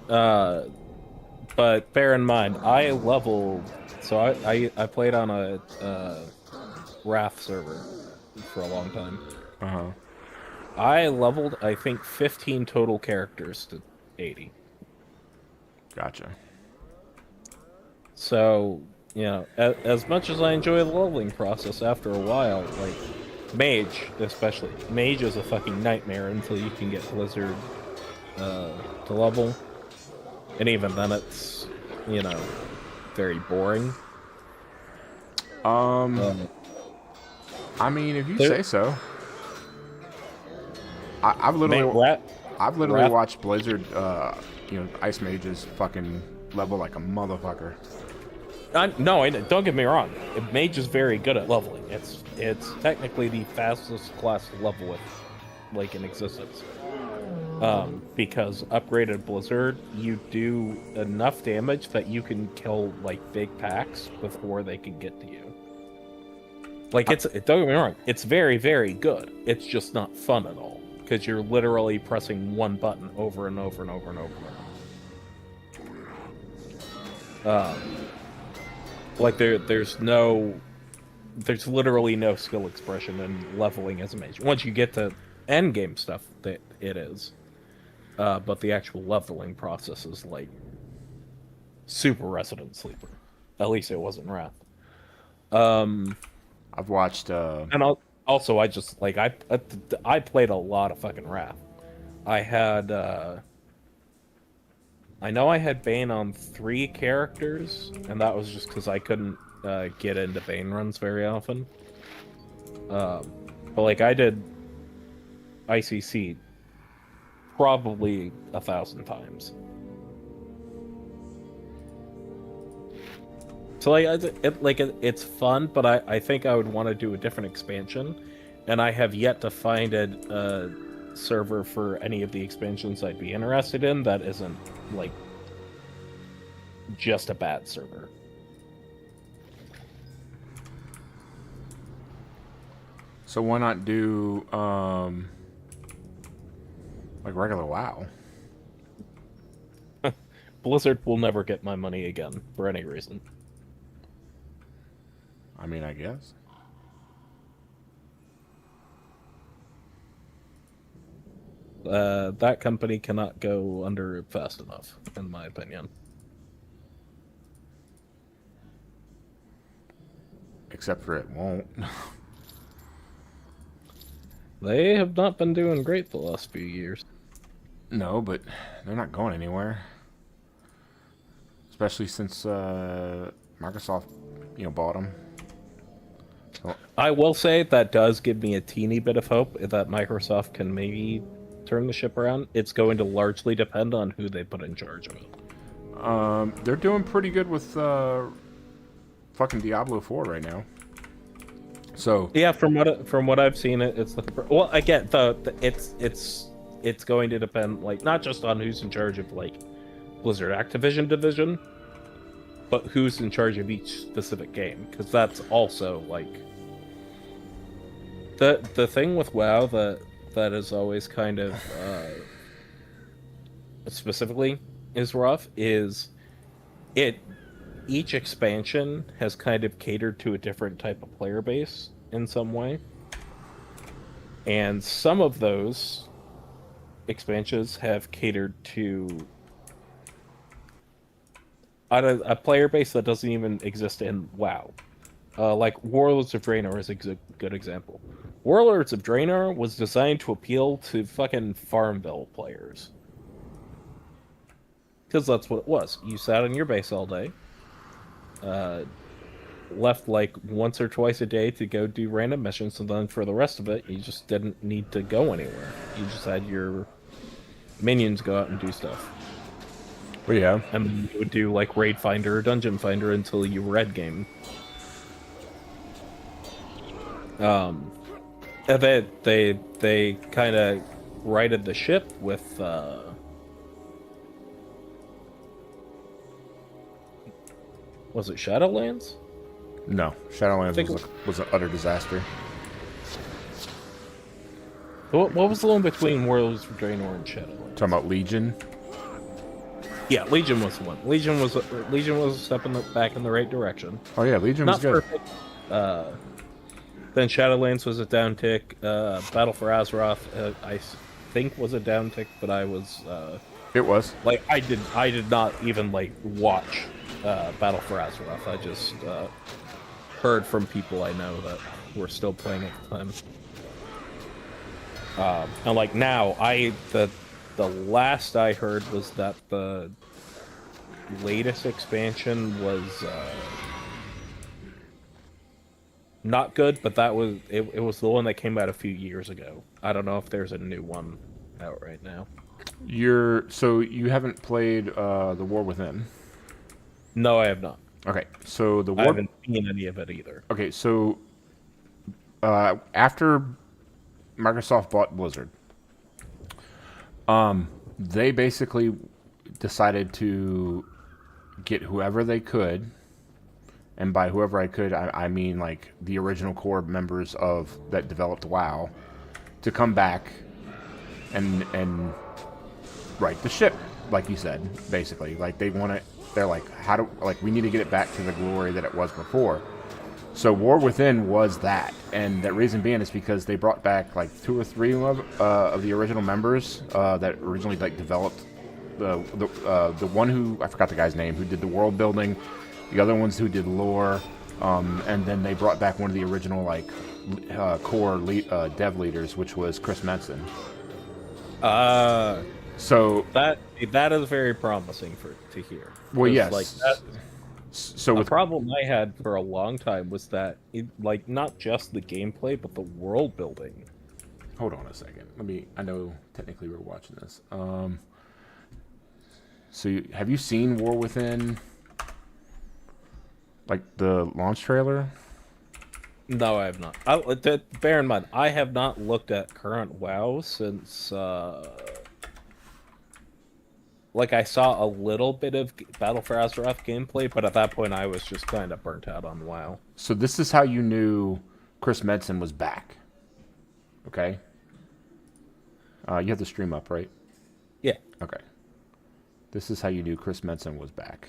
S3: but bear in mind, I leveled. So I played on a Wrath server for a long time.
S1: uh-huh.
S3: I leveled, I think, 15 total characters to 80.
S1: Gotcha.
S3: So, you know, as much as I enjoy the leveling process, after a while, like, Mage, especially. Mage is a fucking nightmare until you can get Blizzard to level. And even then it's, you know, very boring.
S1: I mean, if you say so. I've literally watched Blizzard, you know, Ice Mages fucking level like a motherfucker.
S3: No, don't get me wrong. Mage is very good at leveling. It's technically the fastest class to level with, like, in existence. Because upgraded Blizzard, you do enough damage that you can kill, like, big packs before they can get to you. Like, don't get me wrong, it's very, very good. It's just not fun at all. Because you're literally pressing one button over and over and over and over and over. Like, there's literally no skill expression in leveling as a mage. Once you get to end game stuff, that it is. But the actual leveling process is like super Resident Sleeper. At least it wasn't Wrath.
S1: I've watched.
S3: And also, I just like I played a lot of fucking Wrath. I had I know I had Bane on 3 characters, and that was just because I couldn't get into Bane runs very often. But like I did ICC probably 1,000 times. So like it's fun, but I think I would want to do a different expansion, and I have yet to find a server for any of the expansions I'd be interested in that isn't like just a bad server.
S1: So why not do like regular WoW?
S3: Blizzard will never get my money again for any reason.
S1: I mean, I guess.
S3: That company cannot go under fast enough, in my opinion.
S1: Except for it won't.
S3: They have not been doing great the last few years.
S1: No, but they're not going anywhere. Especially since Microsoft, you know, bought them.
S3: I will say that does give me a teeny bit of hope that Microsoft can maybe turn the ship around. It's going to largely depend on who they put in charge of it.
S1: They're doing pretty good with fucking Diablo 4 right now. So
S3: Yeah, from what I've seen, it's well. Again, it's going to depend, like, not just on who's in charge of like Blizzard Activision division, but who's in charge of each specific game, because that's also like the thing with WoW that is always kind of specifically is rough is each expansion has kind of catered to a different type of player base in some way. And some of those expansions have catered to a player base that doesn't even exist in WoW. Like Warlords of Draenor is a good example. Warlords of Draenor was designed to appeal to fucking Farmville players. Because that's what it was. You sat on your base all day, left like once or twice a day to go do random missions, and then for the rest of it, you just didn't need to go anywhere. You just had your minions go out and do stuff.
S1: well, yeah.
S3: And you would do like Raid Finder or Dungeon Finder until you red game. And they kind of righted the ship with was it Shadowlands?
S1: No, Shadowlands was an utter disaster.
S3: What was the one between Warlords of Draenor and Shadowlands?
S1: Talking about Legion.
S3: Yeah, Legion was the one. Legion was a step back in the right direction.
S1: Oh yeah, Legion was
S3: Not
S1: good.
S3: perfect. Then Shadowlands was a downtick. Battle for Azeroth, I think, was a downtick, but I was
S1: It was.
S3: like I did not even like watch Battle for Azeroth. I just heard from people I know that were still playing at the time. And like now, the last I heard was that the latest expansion was not good, but that was it was the one that came out a few years ago. I don't know if there's a new one out right now.
S1: So you haven't played the War Within?
S3: No, I have not.
S1: Okay, so the
S3: I
S1: War.
S3: haven't seen any of it either.
S1: Okay, so after Microsoft bought Blizzard, they basically decided to get whoever they could, and by whoever I could, I mean like the original core members of that developed WoW, to come back and right the ship, like you said, basically. Like they want it. They're like, we need to get it back to the glory that it was before. So War Within was that, and that reason being is because they brought back like 2 or 3 of the original members that originally like developed the one who, I forgot the guy's name, who did the world building, the other ones who did lore, and then they brought back one of the original like core dev leaders, which was Chris Metzen. So
S3: that is very promising to hear.
S1: Well, yes.
S3: Like that,
S1: so
S3: the
S1: with
S3: problem I had for a long time was that like not just the gameplay, but the world building.
S1: Hold on a second. I know technically we're watching this. So have you seen War Within? Like the launch trailer?
S3: No, I have not. Bear in mind, I have not looked at current WoW since like I saw a little bit of Battle for Azeroth gameplay, but at that point I was just kind of burnt out on WoW.
S1: So this is how you knew Chris Metzen was back. Okay? You have the stream up, right?
S3: Yeah.
S1: Okay. This is how you knew Chris Metzen was back.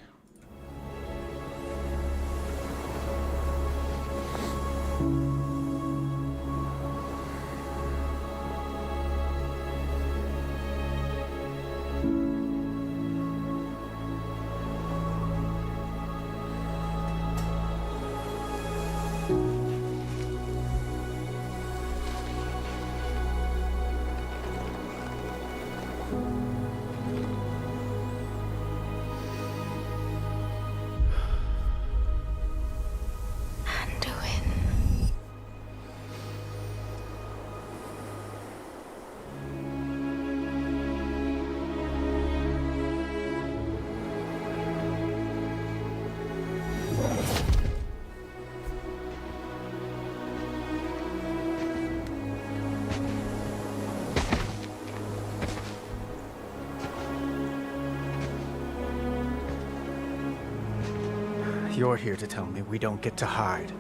S4: You're here to tell me we don't get to hide.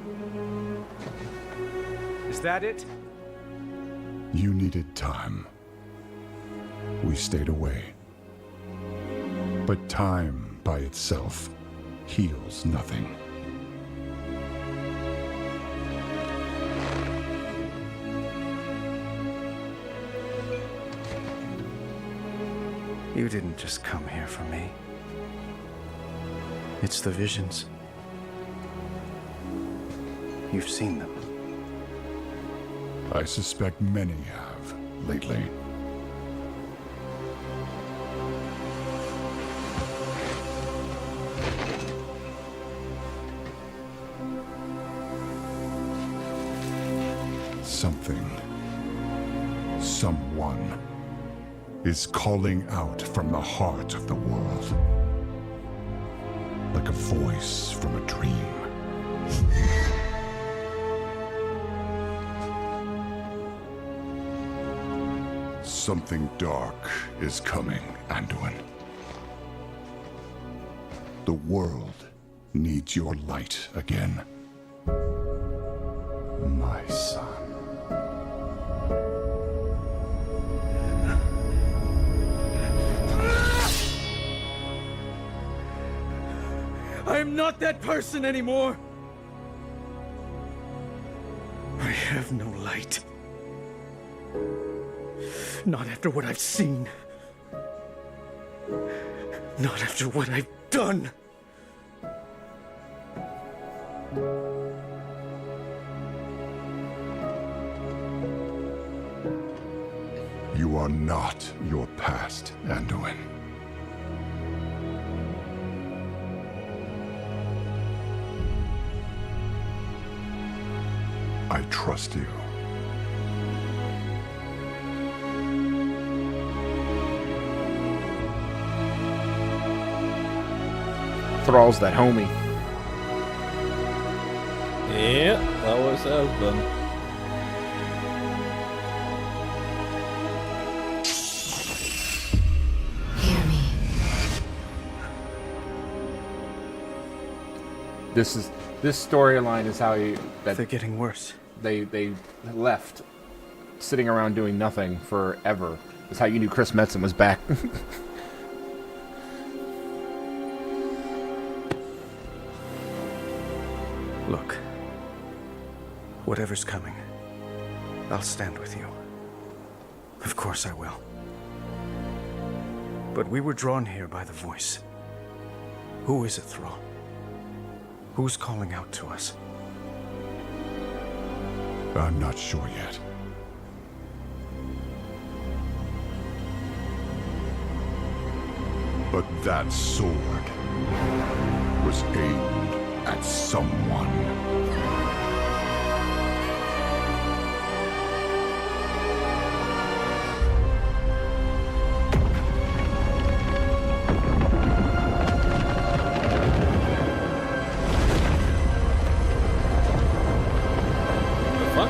S4: Is that it?
S5: You needed time. We stayed away. But time by itself heals nothing.
S4: You didn't just come here for me. It's the visions. You've seen them.
S5: I suspect many have lately. Something, someone, is calling out from the heart of the world. Like a voice from a dream. Something dark is coming, Anduin. The world needs your light again. My son.
S4: I am not that person anymore! I have no light. Not after what I've seen. Not after what I've done.
S5: You are not your past, Anduin. I trust you.
S1: Thrall's that homie.
S3: Yeah, always have been.
S6: Hear me.
S1: This storyline is how
S4: They're getting worse.
S1: they left sitting around doing nothing forever. That's how you knew Chris Metzen was back.
S4: Look. Whatever's coming, I'll stand with you. Of course I will. But we were drawn here by the voice. Who is it, Thrall? Who's calling out to us?
S5: I'm not sure yet. But that sword was aimed at someone.
S3: The fuck?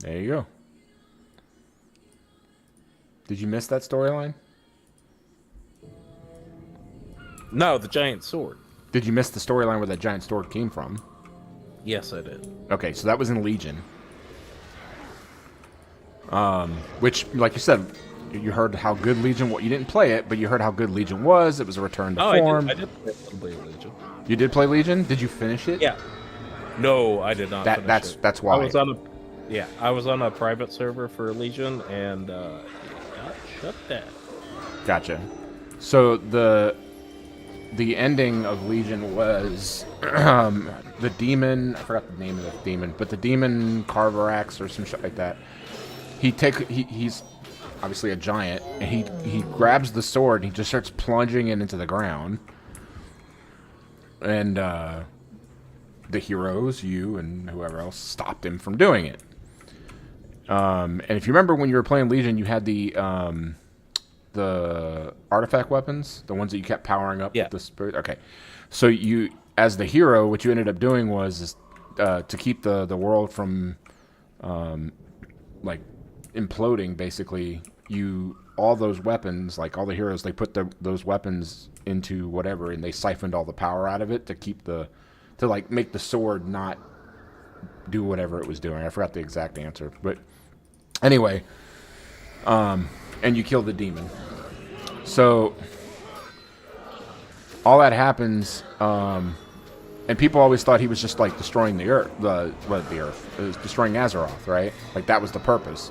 S1: There you go. Did you miss that storyline?
S3: No, the giant sword.
S1: Did you miss the storyline where that giant sword came from?
S3: Yes, I did.
S1: Okay, so that was in Legion. Which, like you said, you heard how good Legion was. You didn't play it, but you heard how good Legion was. It was a return to
S3: Oh,
S1: form.
S3: I did play a little bit of Legion.
S1: You did play Legion? Did you finish it?
S3: Yeah. No, I did not. finish it.
S1: That's why.
S3: I was on a private server for Legion, and it got shut down.
S1: Gotcha. So the ending of Legion was the demon. I forgot the name of the demon, but the demon Carverax or some shit like that. He's obviously a giant, and he grabs the sword and he just starts plunging it into the ground. And the heroes, you and whoever else, stopped him from doing it. And if you remember when you were playing Legion, you had the artifact weapons, the ones that you kept powering up with the spirit. Okay, so you, as the hero, what you ended up doing was to keep the world from like imploding, basically, all those weapons, like all the heroes, they put those weapons into whatever, and they siphoned all the power out of it to like make the sword not do whatever it was doing. I forgot the exact answer, but anyway, and you kill the demon. So all that happens, and people always thought he was just like destroying the earth, it was destroying Azeroth, right? Like that was the purpose.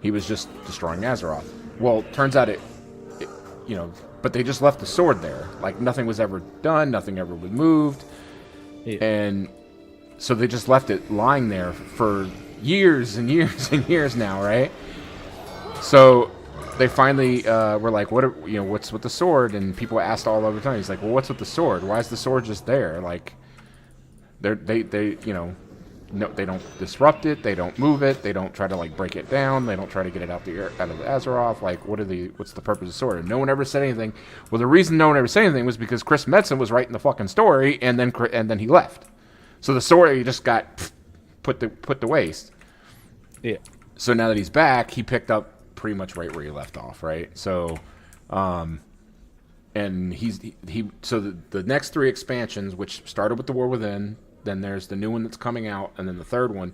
S1: He was just destroying Azeroth. Well, turns out it but they just left the sword there. Like nothing was ever done, nothing ever was moved, and so they just left it lying there for years and years and years now, right? So they finally were like, what's with the sword? And people asked all the time. He's like, well, what's with the sword? Why is the sword just there? Like, they don't disrupt it. They don't move it. They don't try to like break it down. They don't try to get it out of Azeroth. Like, what's the purpose of the sword? And no one ever said anything. Well, the reason no one ever said anything was because Chris Metzen was writing the fucking story, and then he left. So the story just got put to waste.
S3: Yeah.
S1: So now that he's back, he picked up pretty much right where he left off, right? So, and so the next 3 expansions, which started with the War Within, then there's the new one that's coming out, and then the third one,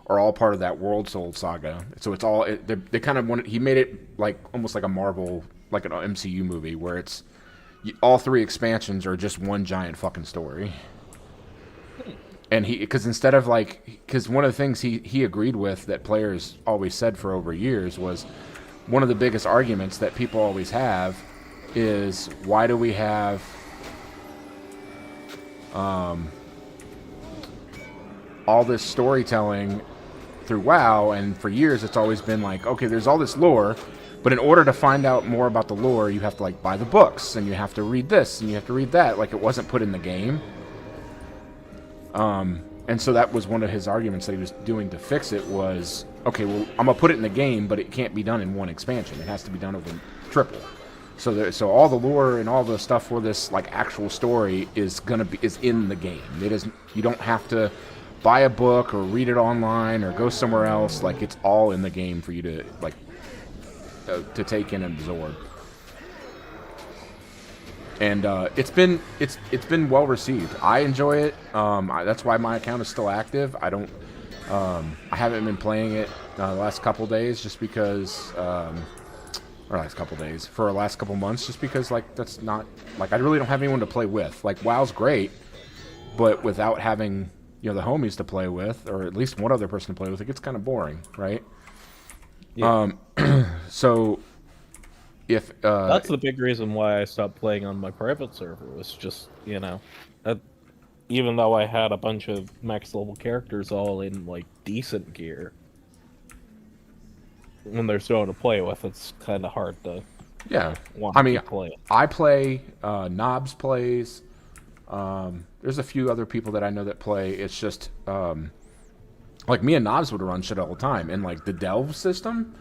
S1: are all part of that World Soul saga. So it's all they kind of wanted. He made it like almost like a Marvel, like an MCU movie, where it's all 3 expansions are just one giant fucking story. And because instead of because one of the things he agreed with that players always said for over years was, one of the biggest arguments that people always have is, why do we have all this storytelling through WoW? And for years it's always been like, okay, there's all this lore, but in order to find out more about the lore, you have to like buy the books, and you have to read this, and you have to read that. Like, it wasn't put in the game. And so that was one of his arguments that he was doing to fix it was, okay, well, I'm gonna put it in the game, but it can't be done in one expansion. It has to be done over triple. So all the lore and all the stuff for this like actual story is in the game. It isn't. You don't have to buy a book or read it online or go somewhere else. Like, it's all in the game for you to like to take in and absorb. And it's been well received. I enjoy it. That's why my account is still active. I haven't been playing it the last couple days just because, or last couple days, for the last couple months, just because like that's not like I really don't have anyone to play with. Like, WoW's great, but without having the homies to play with, or at least one other person to play with, it gets kind of boring, right?
S3: Yeah.
S1: So. If
S3: that's the big reason why I stopped playing on my private server, was just, even though I had a bunch of max level characters all in like decent gear, when there's no one to play with, it's kind of hard to want to play.
S1: I play, Knobs plays, there's a few other people that I know that play. It's just like me and Knobs would run shit all the time, and like the Delve system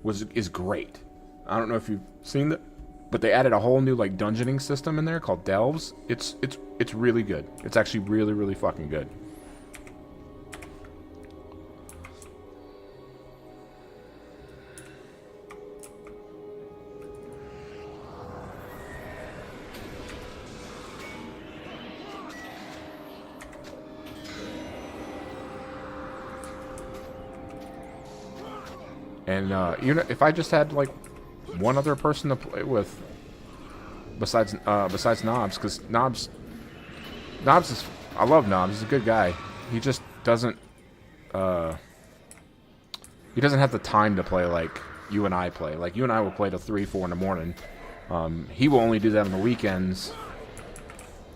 S1: is great. I don't know if you've seen that, but they added a whole new like dungeoning system in there called Delves. It's really good. It's actually really, really fucking good. And if I just had like one other person to play with besides Knobs, because Knobs is, I love Knobs. He's a good guy. He just doesn't have the time to play like you and I play. Like, you and I will play till 3, 4 in the morning. He will only do that on the weekends,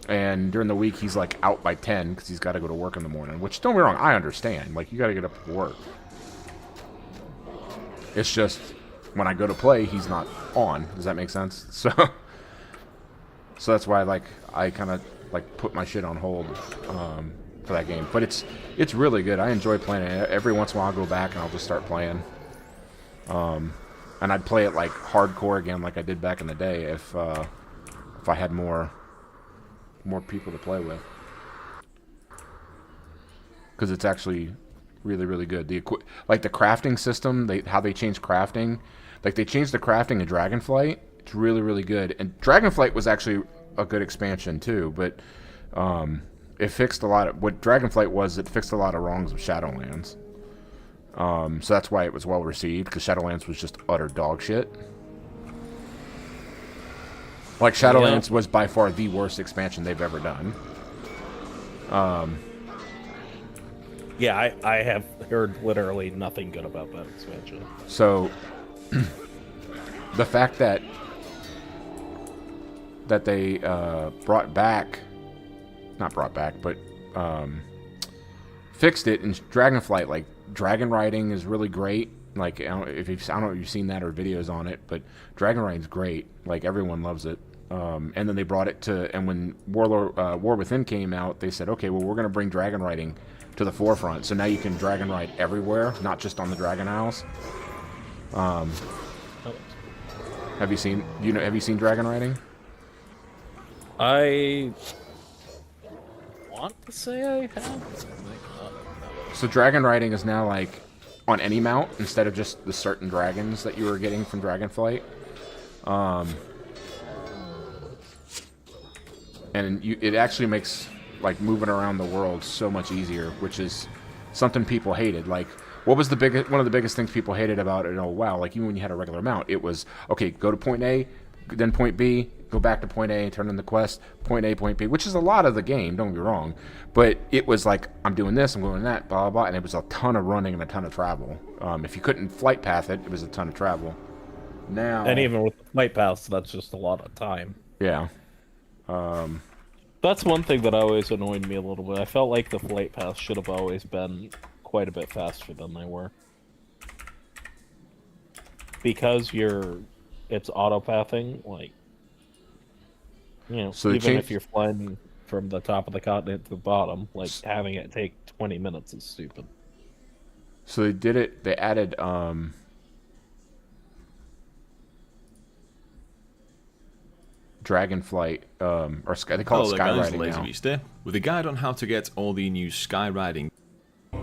S1: and during the week he's like out by 10 because he's got to go to work in the morning. Which, don't get me wrong, I understand. Like, you got to get up for work. It's just, when I go to play, he's not on. Does that make sense? So that's why I kind of like put my shit on hold for that game. But it's really good. I enjoy playing it. Every once in a while, I'll go back and I'll just start playing. And I'd play it like hardcore again, like I did back in the day, if I had more people to play with. Because it's actually really, really good. Like the crafting system, how they changed crafting, like they changed the crafting in Dragonflight. It's really, really good. And Dragonflight was actually a good expansion too, but it fixed a lot of what Dragonflight was. It fixed a lot of wrongs of Shadowlands. So that's why it was well received, because Shadowlands was just utter dog shit. Like Shadowlands was by far the worst expansion they've ever done.
S3: Yeah, I have heard literally nothing good about that expansion.
S1: So the fact that they brought back, not brought back, but fixed it in Dragonflight, like dragon riding is really great. Like I don't know if you've seen that or videos on it, but dragon riding's great. Like everyone loves it. And then they brought it to, and when War Within came out, they said, okay, well, we're going to bring dragon riding to the forefront. So now you can dragon ride everywhere, not just on the Dragon Isles. Have you seen dragon riding?
S3: I want to say I have.
S1: So dragon riding is now like on any mount instead of just the certain dragons that you were getting from Dragonflight. And it actually makes like moving around the world so much easier, which is something people hated. Like, what was one of the biggest things people hated about it? Oh wow, like even when you had a regular mount, it was okay. Go to point A, then point B, go back to point A, turn in the quest, point A, point B, which is a lot of the game. Don't get me wrong, but it was like I'm doing this, I'm doing that, blah blah blah, and it was a ton of running and a ton of travel. If you couldn't flight path it, it was a ton of travel. Now,
S3: And even with the flight paths, that's just a lot of time.
S1: yeah.
S3: That's one thing that always annoyed me a little bit. I felt like the flight paths should have always been quite a bit faster than they were. Because it's auto-pathing, like, you know,
S1: So they
S3: even if
S1: changed-
S3: you're flying from the top of the continent to the bottom, like, having it take 20 minutes is stupid.
S1: So they did it. They added Dragonflight, or they call
S6: Hello
S1: it
S6: there guys,
S1: Skyriding
S6: Lazy
S1: now.
S6: Beast here, with a guide on how to get all the new Skyriding.
S1: I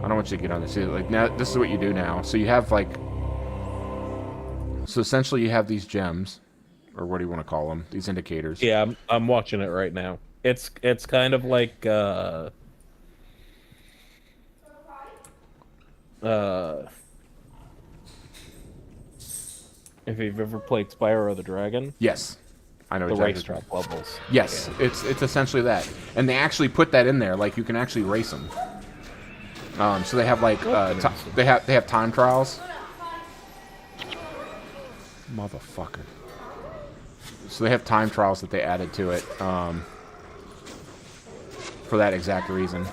S1: don't want you to get on this. Like now, this is what you do now. So you have like, so essentially you have these gems, or what do you want to call them? These indicators.
S3: Yeah, I'm watching it right now. It's kind of like, if you've ever played Spyro the Dragon,
S1: Yes, I know
S3: the
S1: exactly.
S3: racetrack levels.
S1: Yes, it's essentially that, and they actually put that in there. Like you can actually race them. So they have like they have time trials. Motherfucker. So they have time trials that they added to it for that exact reason.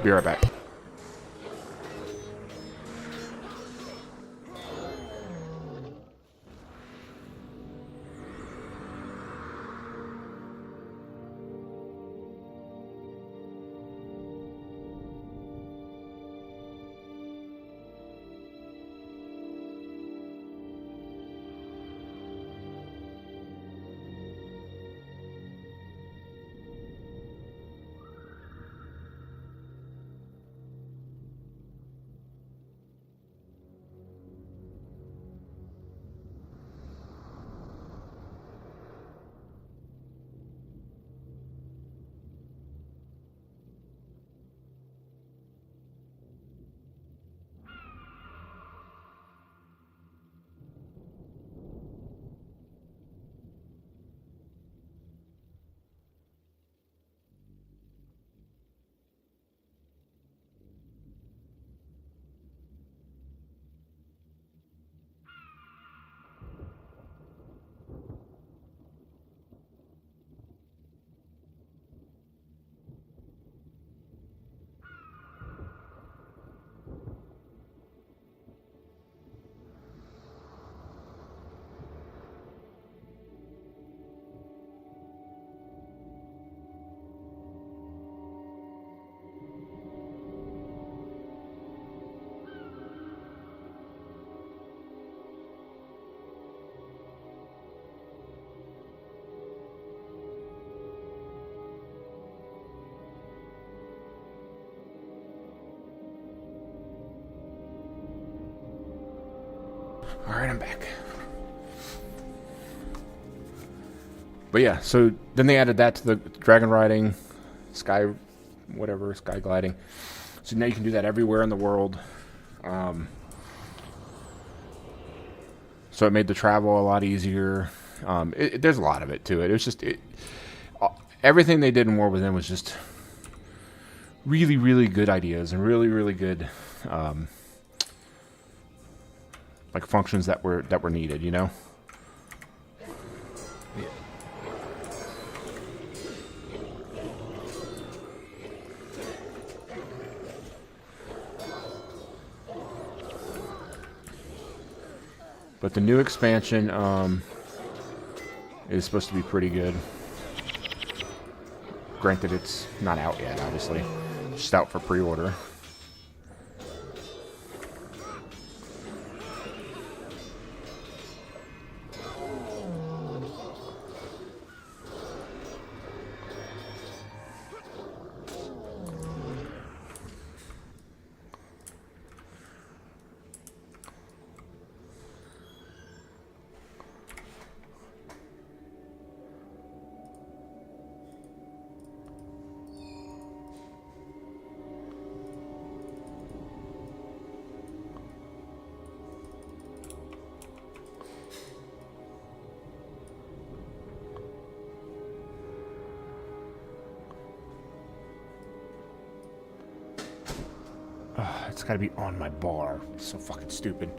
S1: Be right back. All right, I'm back. But yeah, so then they added that to the dragon riding, sky gliding. So now you can do that everywhere in the world. So it made the travel a lot easier. There's a lot of it to it. It was just everything they did in War Within was just really, really good ideas and really, really good like functions that were needed. You know. But the new expansion is supposed to be pretty good. Granted, it's not out yet, obviously. It's just out for pre-order. It's gotta be on my bar. It's so fucking stupid.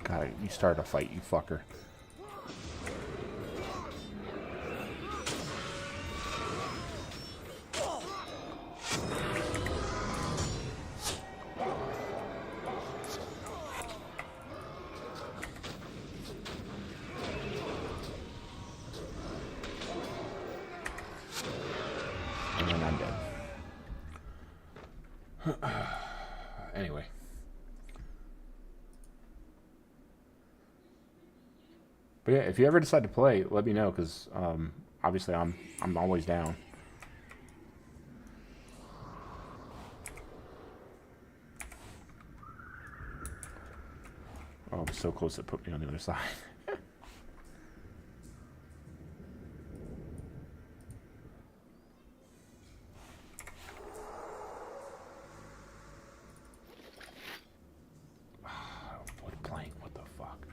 S1: God, you started a fight, you fucker. And then I'm dead. Anyway. But yeah, if you ever decide to play, let me know, because obviously I'm always down. Oh, I'm so close to put me on the other side. Avoid playing. What the fuck?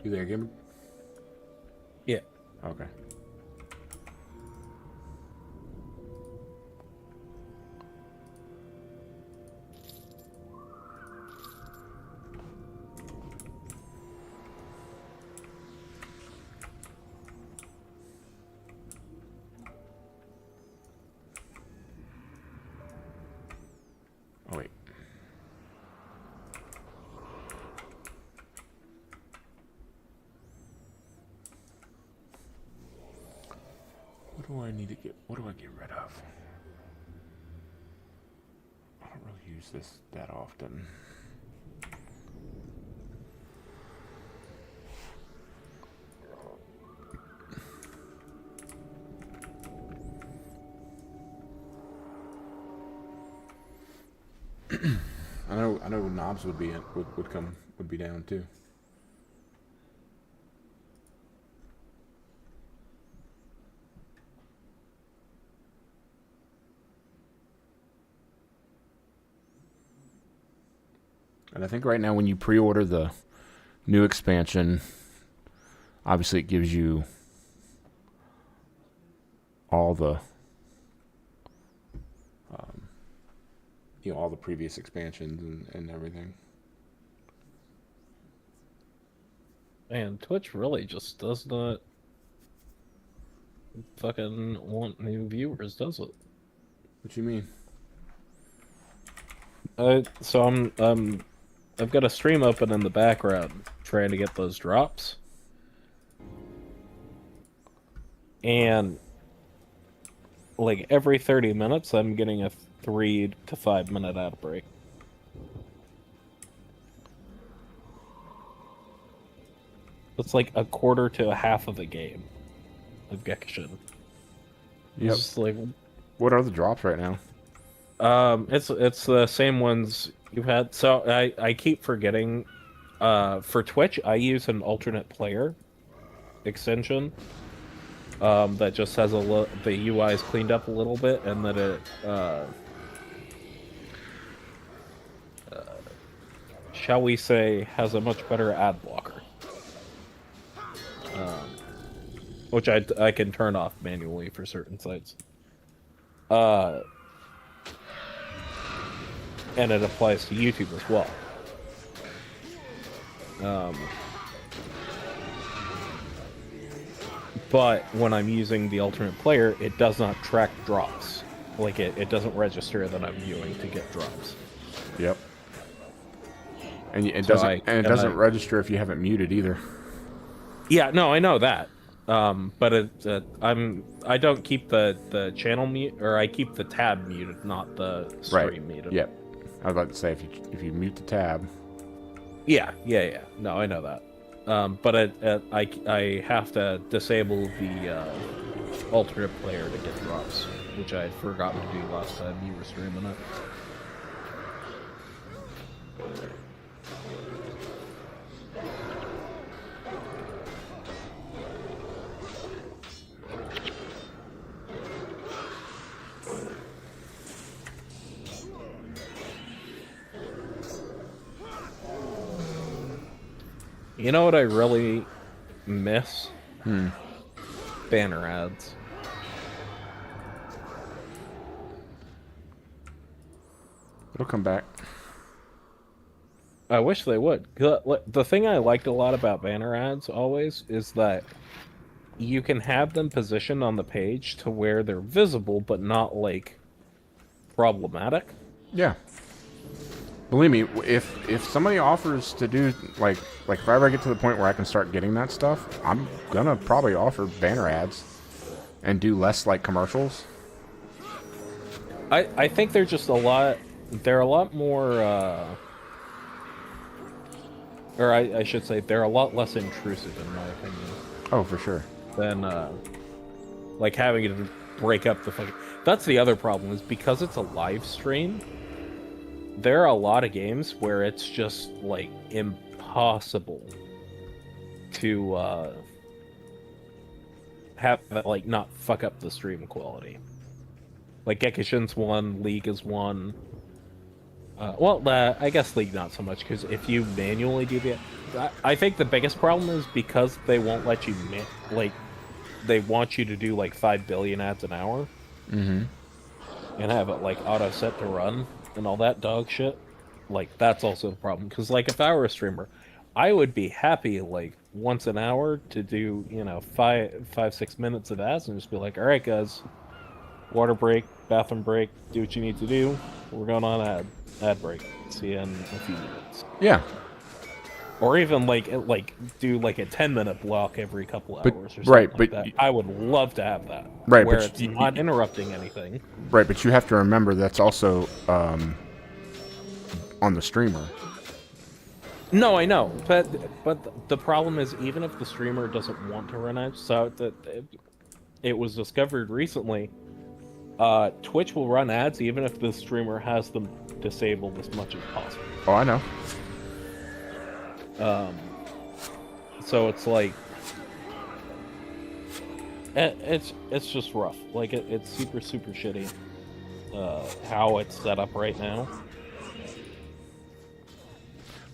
S1: You there, Gimmer?
S3: Yeah.
S1: Okay. Oh, wait. What do I need to get? What do I get rid of? I don't really use this that often. I know knobs would be would be down too. And I think right now when you pre-order the new expansion, obviously it gives you all the all the previous expansions and everything.
S3: Man, Twitch really just does not fucking want new viewers, does it?
S1: What you mean?
S3: So I've got a stream open in the background trying to get those drops. And like every 30 minutes I'm getting a 3 to 5 minute ad break. It's like a quarter to a half of a game of Gekishin.
S1: Yep.
S3: It's just like
S1: What are the drops right now?
S3: it's the same ones you've had. So I keep forgetting. For Twitch, I use an alternate player extension. That just has the UI is cleaned up a little bit, and that it shall we say has a much better ad blocker. Which I can turn off manually for certain sites. And it applies to YouTube as well. But when I'm using the alternate player, it does not track drops. Like it doesn't register that I'm viewing to get drops.
S1: Yep. And it
S3: So
S1: doesn't register if you haven't muted either.
S3: Yeah, no, I know that. But I don't keep the channel mute, or I keep the tab muted, not the stream muted.
S1: Yep. I was about to say if you mute the tab.
S3: Yeah. No, I know that. But I have to disable the alternate player to get drops, which I had forgotten to do last time you were streaming it. You know what I really miss? Banner ads.
S1: It'll come back.
S3: I wish they would. The thing I liked a lot about banner ads always is that you can have them positioned on the page to where they're visible but not like problematic.
S1: Yeah. Believe me, if somebody offers to do like if I ever get to the point where I can start getting that stuff, I'm gonna probably offer banner ads and do less like commercials.
S3: I think they're just they're a lot more or I should say they're a lot less intrusive in my opinion
S1: Oh, for sure.
S3: than like having to break up the fucking. That's the other problem, is because it's a live stream. There are a lot of games where it's just like impossible to have like not fuck up the stream quality. Like Gekishin's one, League is one. I guess League not so much, because if you manually do the, I think the biggest problem is because they won't let you they want you to do like 5 billion ads an hour, and have it like auto set to run and all that dog shit. Like that's also the problem, because like if I were a streamer, I would be happy like once an hour to do 5-6 minutes of ads and just be like, all right guys, water break, bathroom break, do what you need to do. We're going on ad break. See you in a few minutes.
S1: Yeah.
S3: Or even like do like a 10-minute block every couple hours or something
S1: right,
S3: like
S1: but
S3: that. I would love to have that.
S1: Right,
S3: where
S1: but
S3: it's not interrupting anything.
S1: Right, but you have to remember that's also on the streamer.
S3: No, I know, but the problem is, even if the streamer doesn't want to run ads, so it was discovered recently, Twitch will run ads even if the streamer has them disabled as much as possible.
S1: Oh, I know.
S3: So it's like it's just rough. Like it's super shitty how it's set up right now.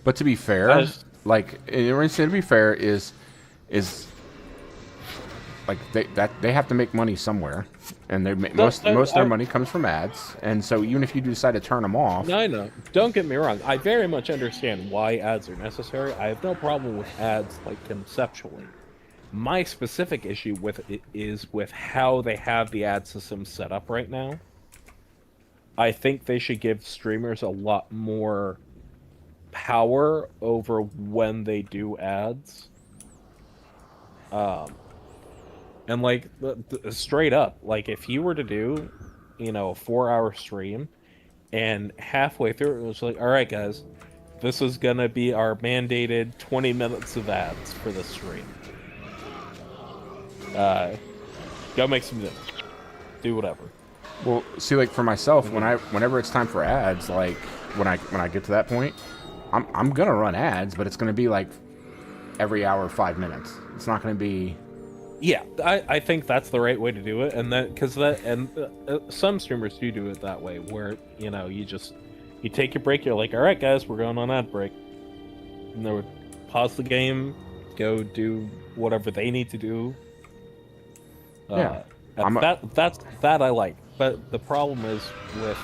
S1: But to be fair, to be fair is like they have to make money somewhere, and most of their money comes from ads. And so even if you decide to turn them off,
S3: No, I know. Don't get me wrong. I very much understand why ads are necessary. I have no problem with ads, like conceptually. My specific issue with it is with how they have the ad system set up right now. I think they should give streamers a lot more power over when they do ads. And like straight up, like if you were to do, a 4-hour stream, and halfway through it was like, all right, guys, this is gonna be our mandated 20 minutes of ads for the stream. Go make some dinner, do whatever.
S1: Well, see, like for myself, whenever it's time for ads, like when I get to that point, I'm gonna run ads, but it's gonna be like every hour 5 minutes. It's not gonna be.
S3: Yeah, I think that's the right way to do it, and some streamers do it that way, where you take your break, you're like, all right, guys, we're going on ad break, and they would pause the game, go do whatever they need to do.
S1: Yeah,
S3: that I like, but the problem is with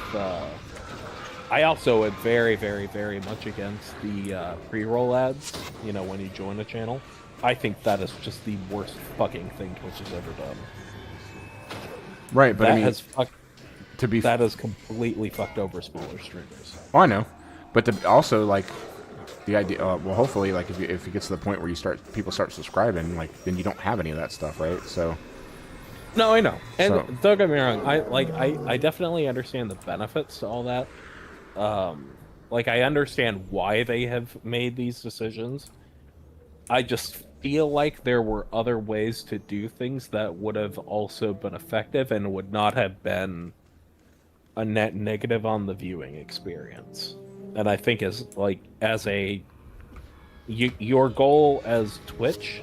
S3: I also am very, very, very much against the pre-roll ads. When you join a channel. I think that is just the worst fucking thing Twitch has ever done.
S1: Right, but
S3: that has completely fucked over smaller streamers.
S1: Oh, I know, but also like the idea. Well, hopefully, like if it gets to the point where people start subscribing, like then you don't have any of that stuff, right? So.
S3: No, I know, and don't get me wrong. I definitely understand the benefits to all that. I understand why they have made these decisions. I just feel like there were other ways to do things that would have also been effective and would not have been a net negative on the viewing experience. And I think your goal as Twitch,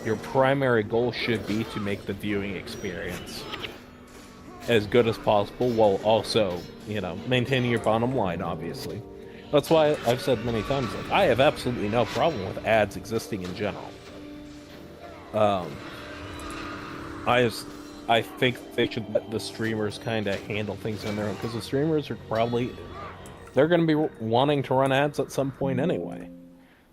S3: your primary goal should be to make the viewing experience as good as possible, while also, maintaining your bottom line, obviously. That's why I've said many times, like, I have absolutely no problem with ads existing in general. I think they should let the streamers kind of handle things on their own, because the streamers are they're going to be wanting to run ads at some point anyway.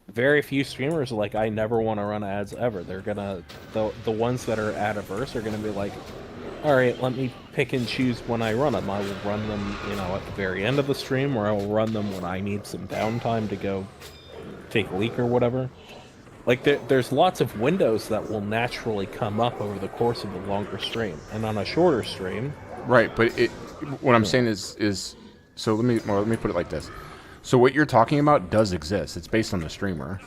S3: Very few streamers are like, I never want to run ads ever. They're gonna, the ones that are ad averse are going to be like, all right, let me pick and choose when I run them. I will run them, at the very end of the stream, or I will run them when I need some downtime to go take a leak or whatever. Like, there's lots of windows that will naturally come up over the course of a longer stream, and on a shorter stream.
S1: Right, but what I'm saying is so let me put it like this. So what you're talking about does exist. It's based on the streamer.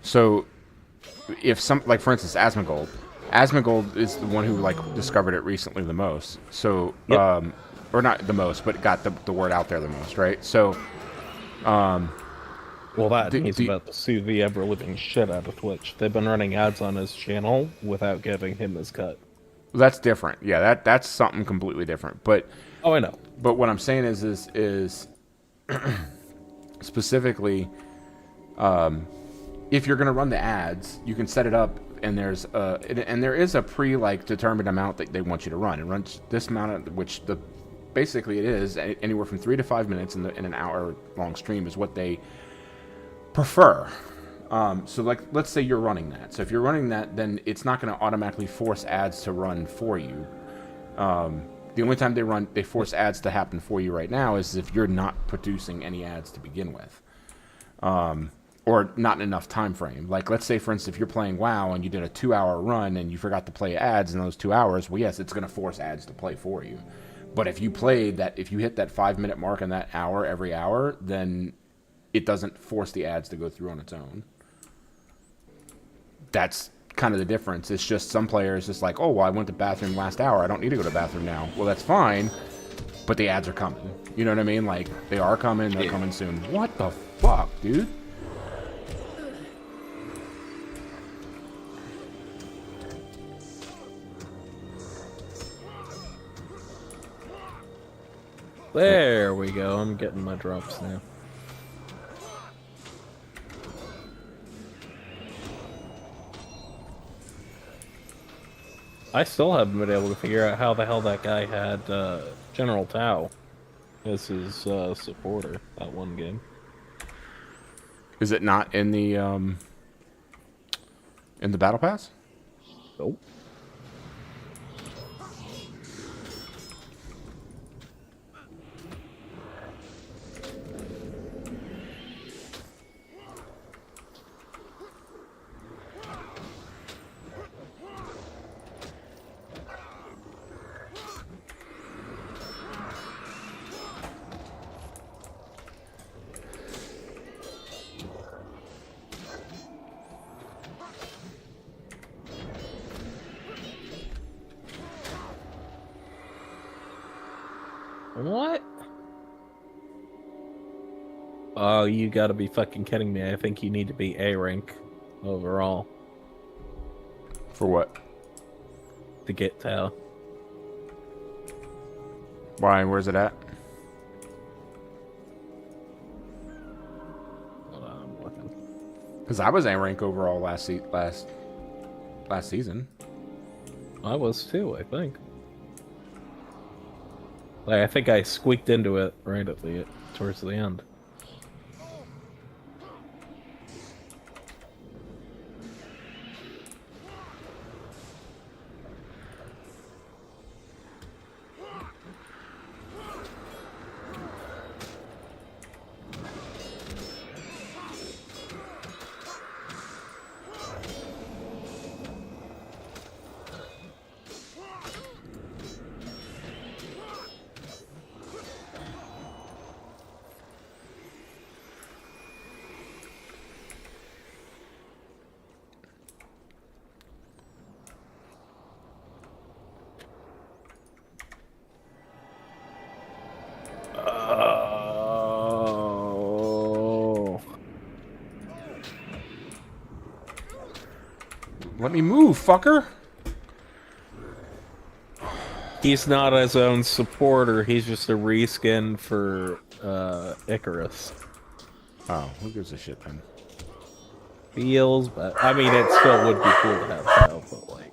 S1: So if for instance, Asmongold is the one who discovered it recently the most. So
S3: yep.
S1: Or not the most, but got the word out there the most, right? So
S3: he's about to sue the ever-living shit out of Twitch. They've been running ads on his channel without giving him his cut.
S1: That's different. Yeah, that's something completely different. But
S3: I know.
S1: But what I'm saying is specifically, if you're going to run the ads, you can set it up, and there is a determined amount that they want you to run. It runs this amount, basically it is anywhere from 3 to 5 minutes in an hour-long stream is what they prefer. So let's say you're running that. So if you're running that, then it's not going to automatically force ads to run for you. The only time they force ads to happen for you right now is if you're not producing any ads to begin with, or not in enough time frame. Like, let's say, for instance, if you're playing WoW and you did a 2-hour run and you forgot to play ads in those 2 hours, well, yes, it's going to force ads to play for you. But if you hit that 5-minute mark in that hour every hour, then it doesn't force the ads to go through on its own. That's kind of the difference. It's just some players just like, oh, well, I went to the bathroom last hour. I don't need to go to the bathroom now. Well, that's fine, but the ads are coming. You know what I mean? Like, they are coming. They're coming soon. What the fuck, dude?
S3: There we go. I'm getting my drops now. I still haven't been able to figure out how the hell that guy had General Tao as his supporter that one game.
S1: Is it not in the battle pass?
S3: Nope. Oh, you gotta be fucking kidding me. I think you need to be A rank overall
S1: For what?
S3: to get Tau.
S1: Why? Where's it at?
S3: Hold on, I'm looking.
S1: Because I was A rank overall last season.
S3: I was too, I think. Like, I think I squeaked into it right at the towards the end. Oh.
S1: Let me move, fucker.
S3: He's not his own supporter, he's just a reskin for Icarus.
S1: Oh, who gives a shit then?
S3: Feels, but I mean, it still would be cool to have Tau, but like.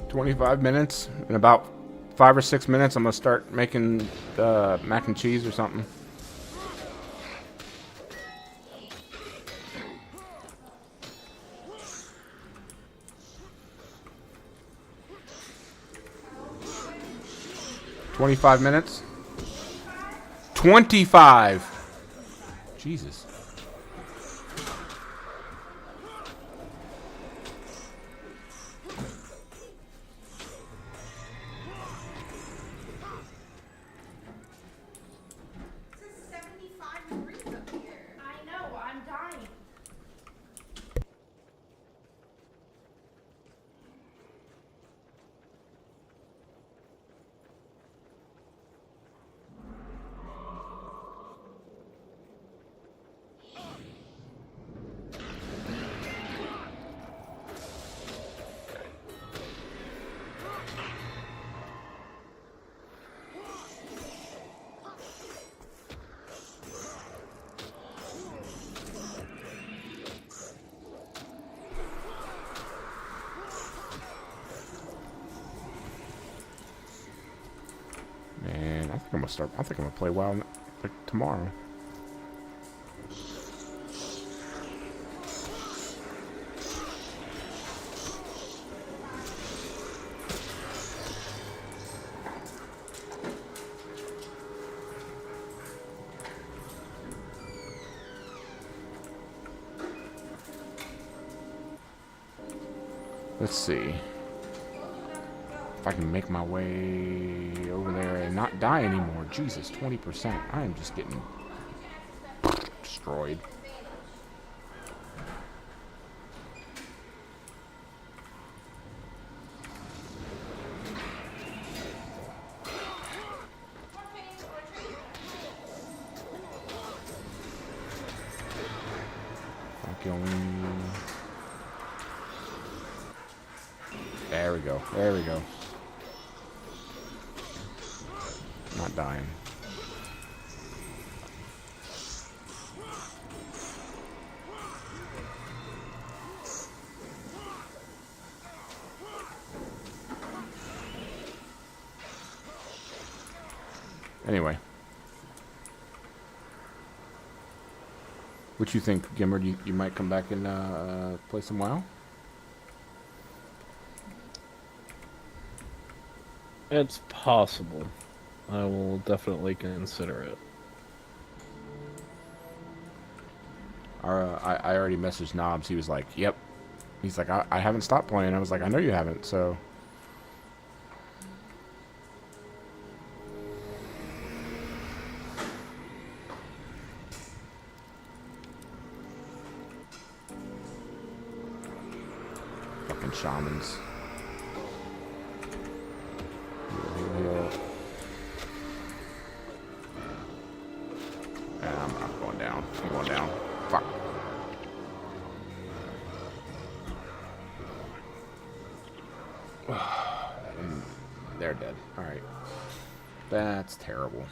S1: 25 minutes. In about 5 or 6 minutes, I'm gonna start making mac and cheese or something. $25 minutes. 25. Jesus.
S2: It's 75 degrees up here. I know, I'm dying.
S1: Man, I think I'm gonna start. I think I'm gonna play WoW like tomorrow. Let's see if I can make my way over there and not die anymore. Jesus, 20%. I am just getting destroyed. There we go. There we go. Not dying. Anyway. What you think, Gimmer? You might come back and play some WoW?
S3: It's possible. I will definitely consider it.
S1: I already messaged Knobs. He was like, yep. He's like, I haven't stopped playing. I was like, I know you haven't, so. Fucking shamans. I'm going down. I'm going down. Fuck. They're dead. Alright. That's terrible.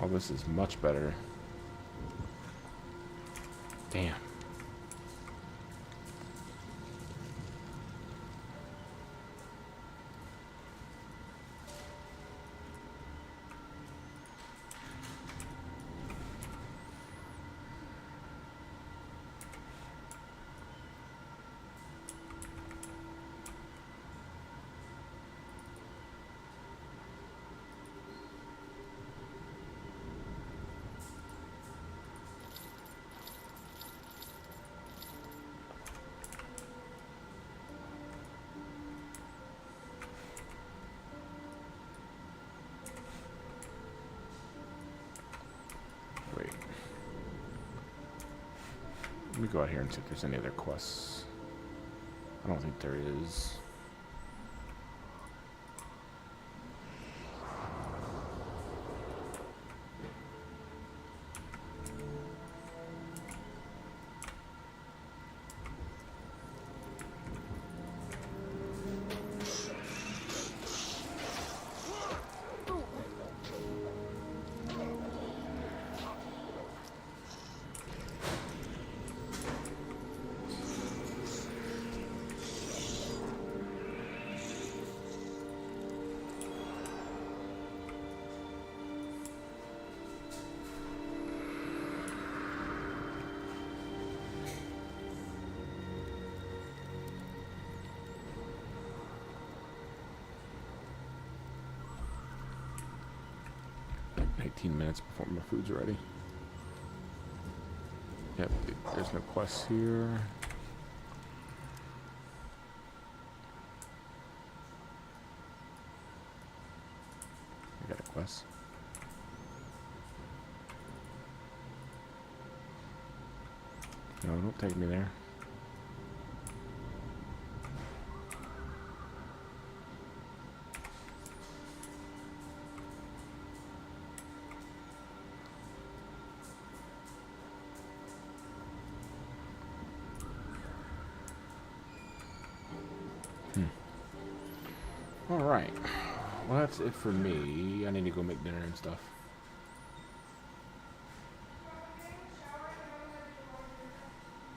S1: Oh, this is much better. Damn. Let me go out here and see if there's any other quests. I don't think there is. Minutes before my food's ready. Yep, there's no quests here. I got a quest. No, don't take me there. Alright. Well, that's it for me. I need to go make dinner and stuff.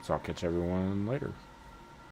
S1: So I'll catch everyone later.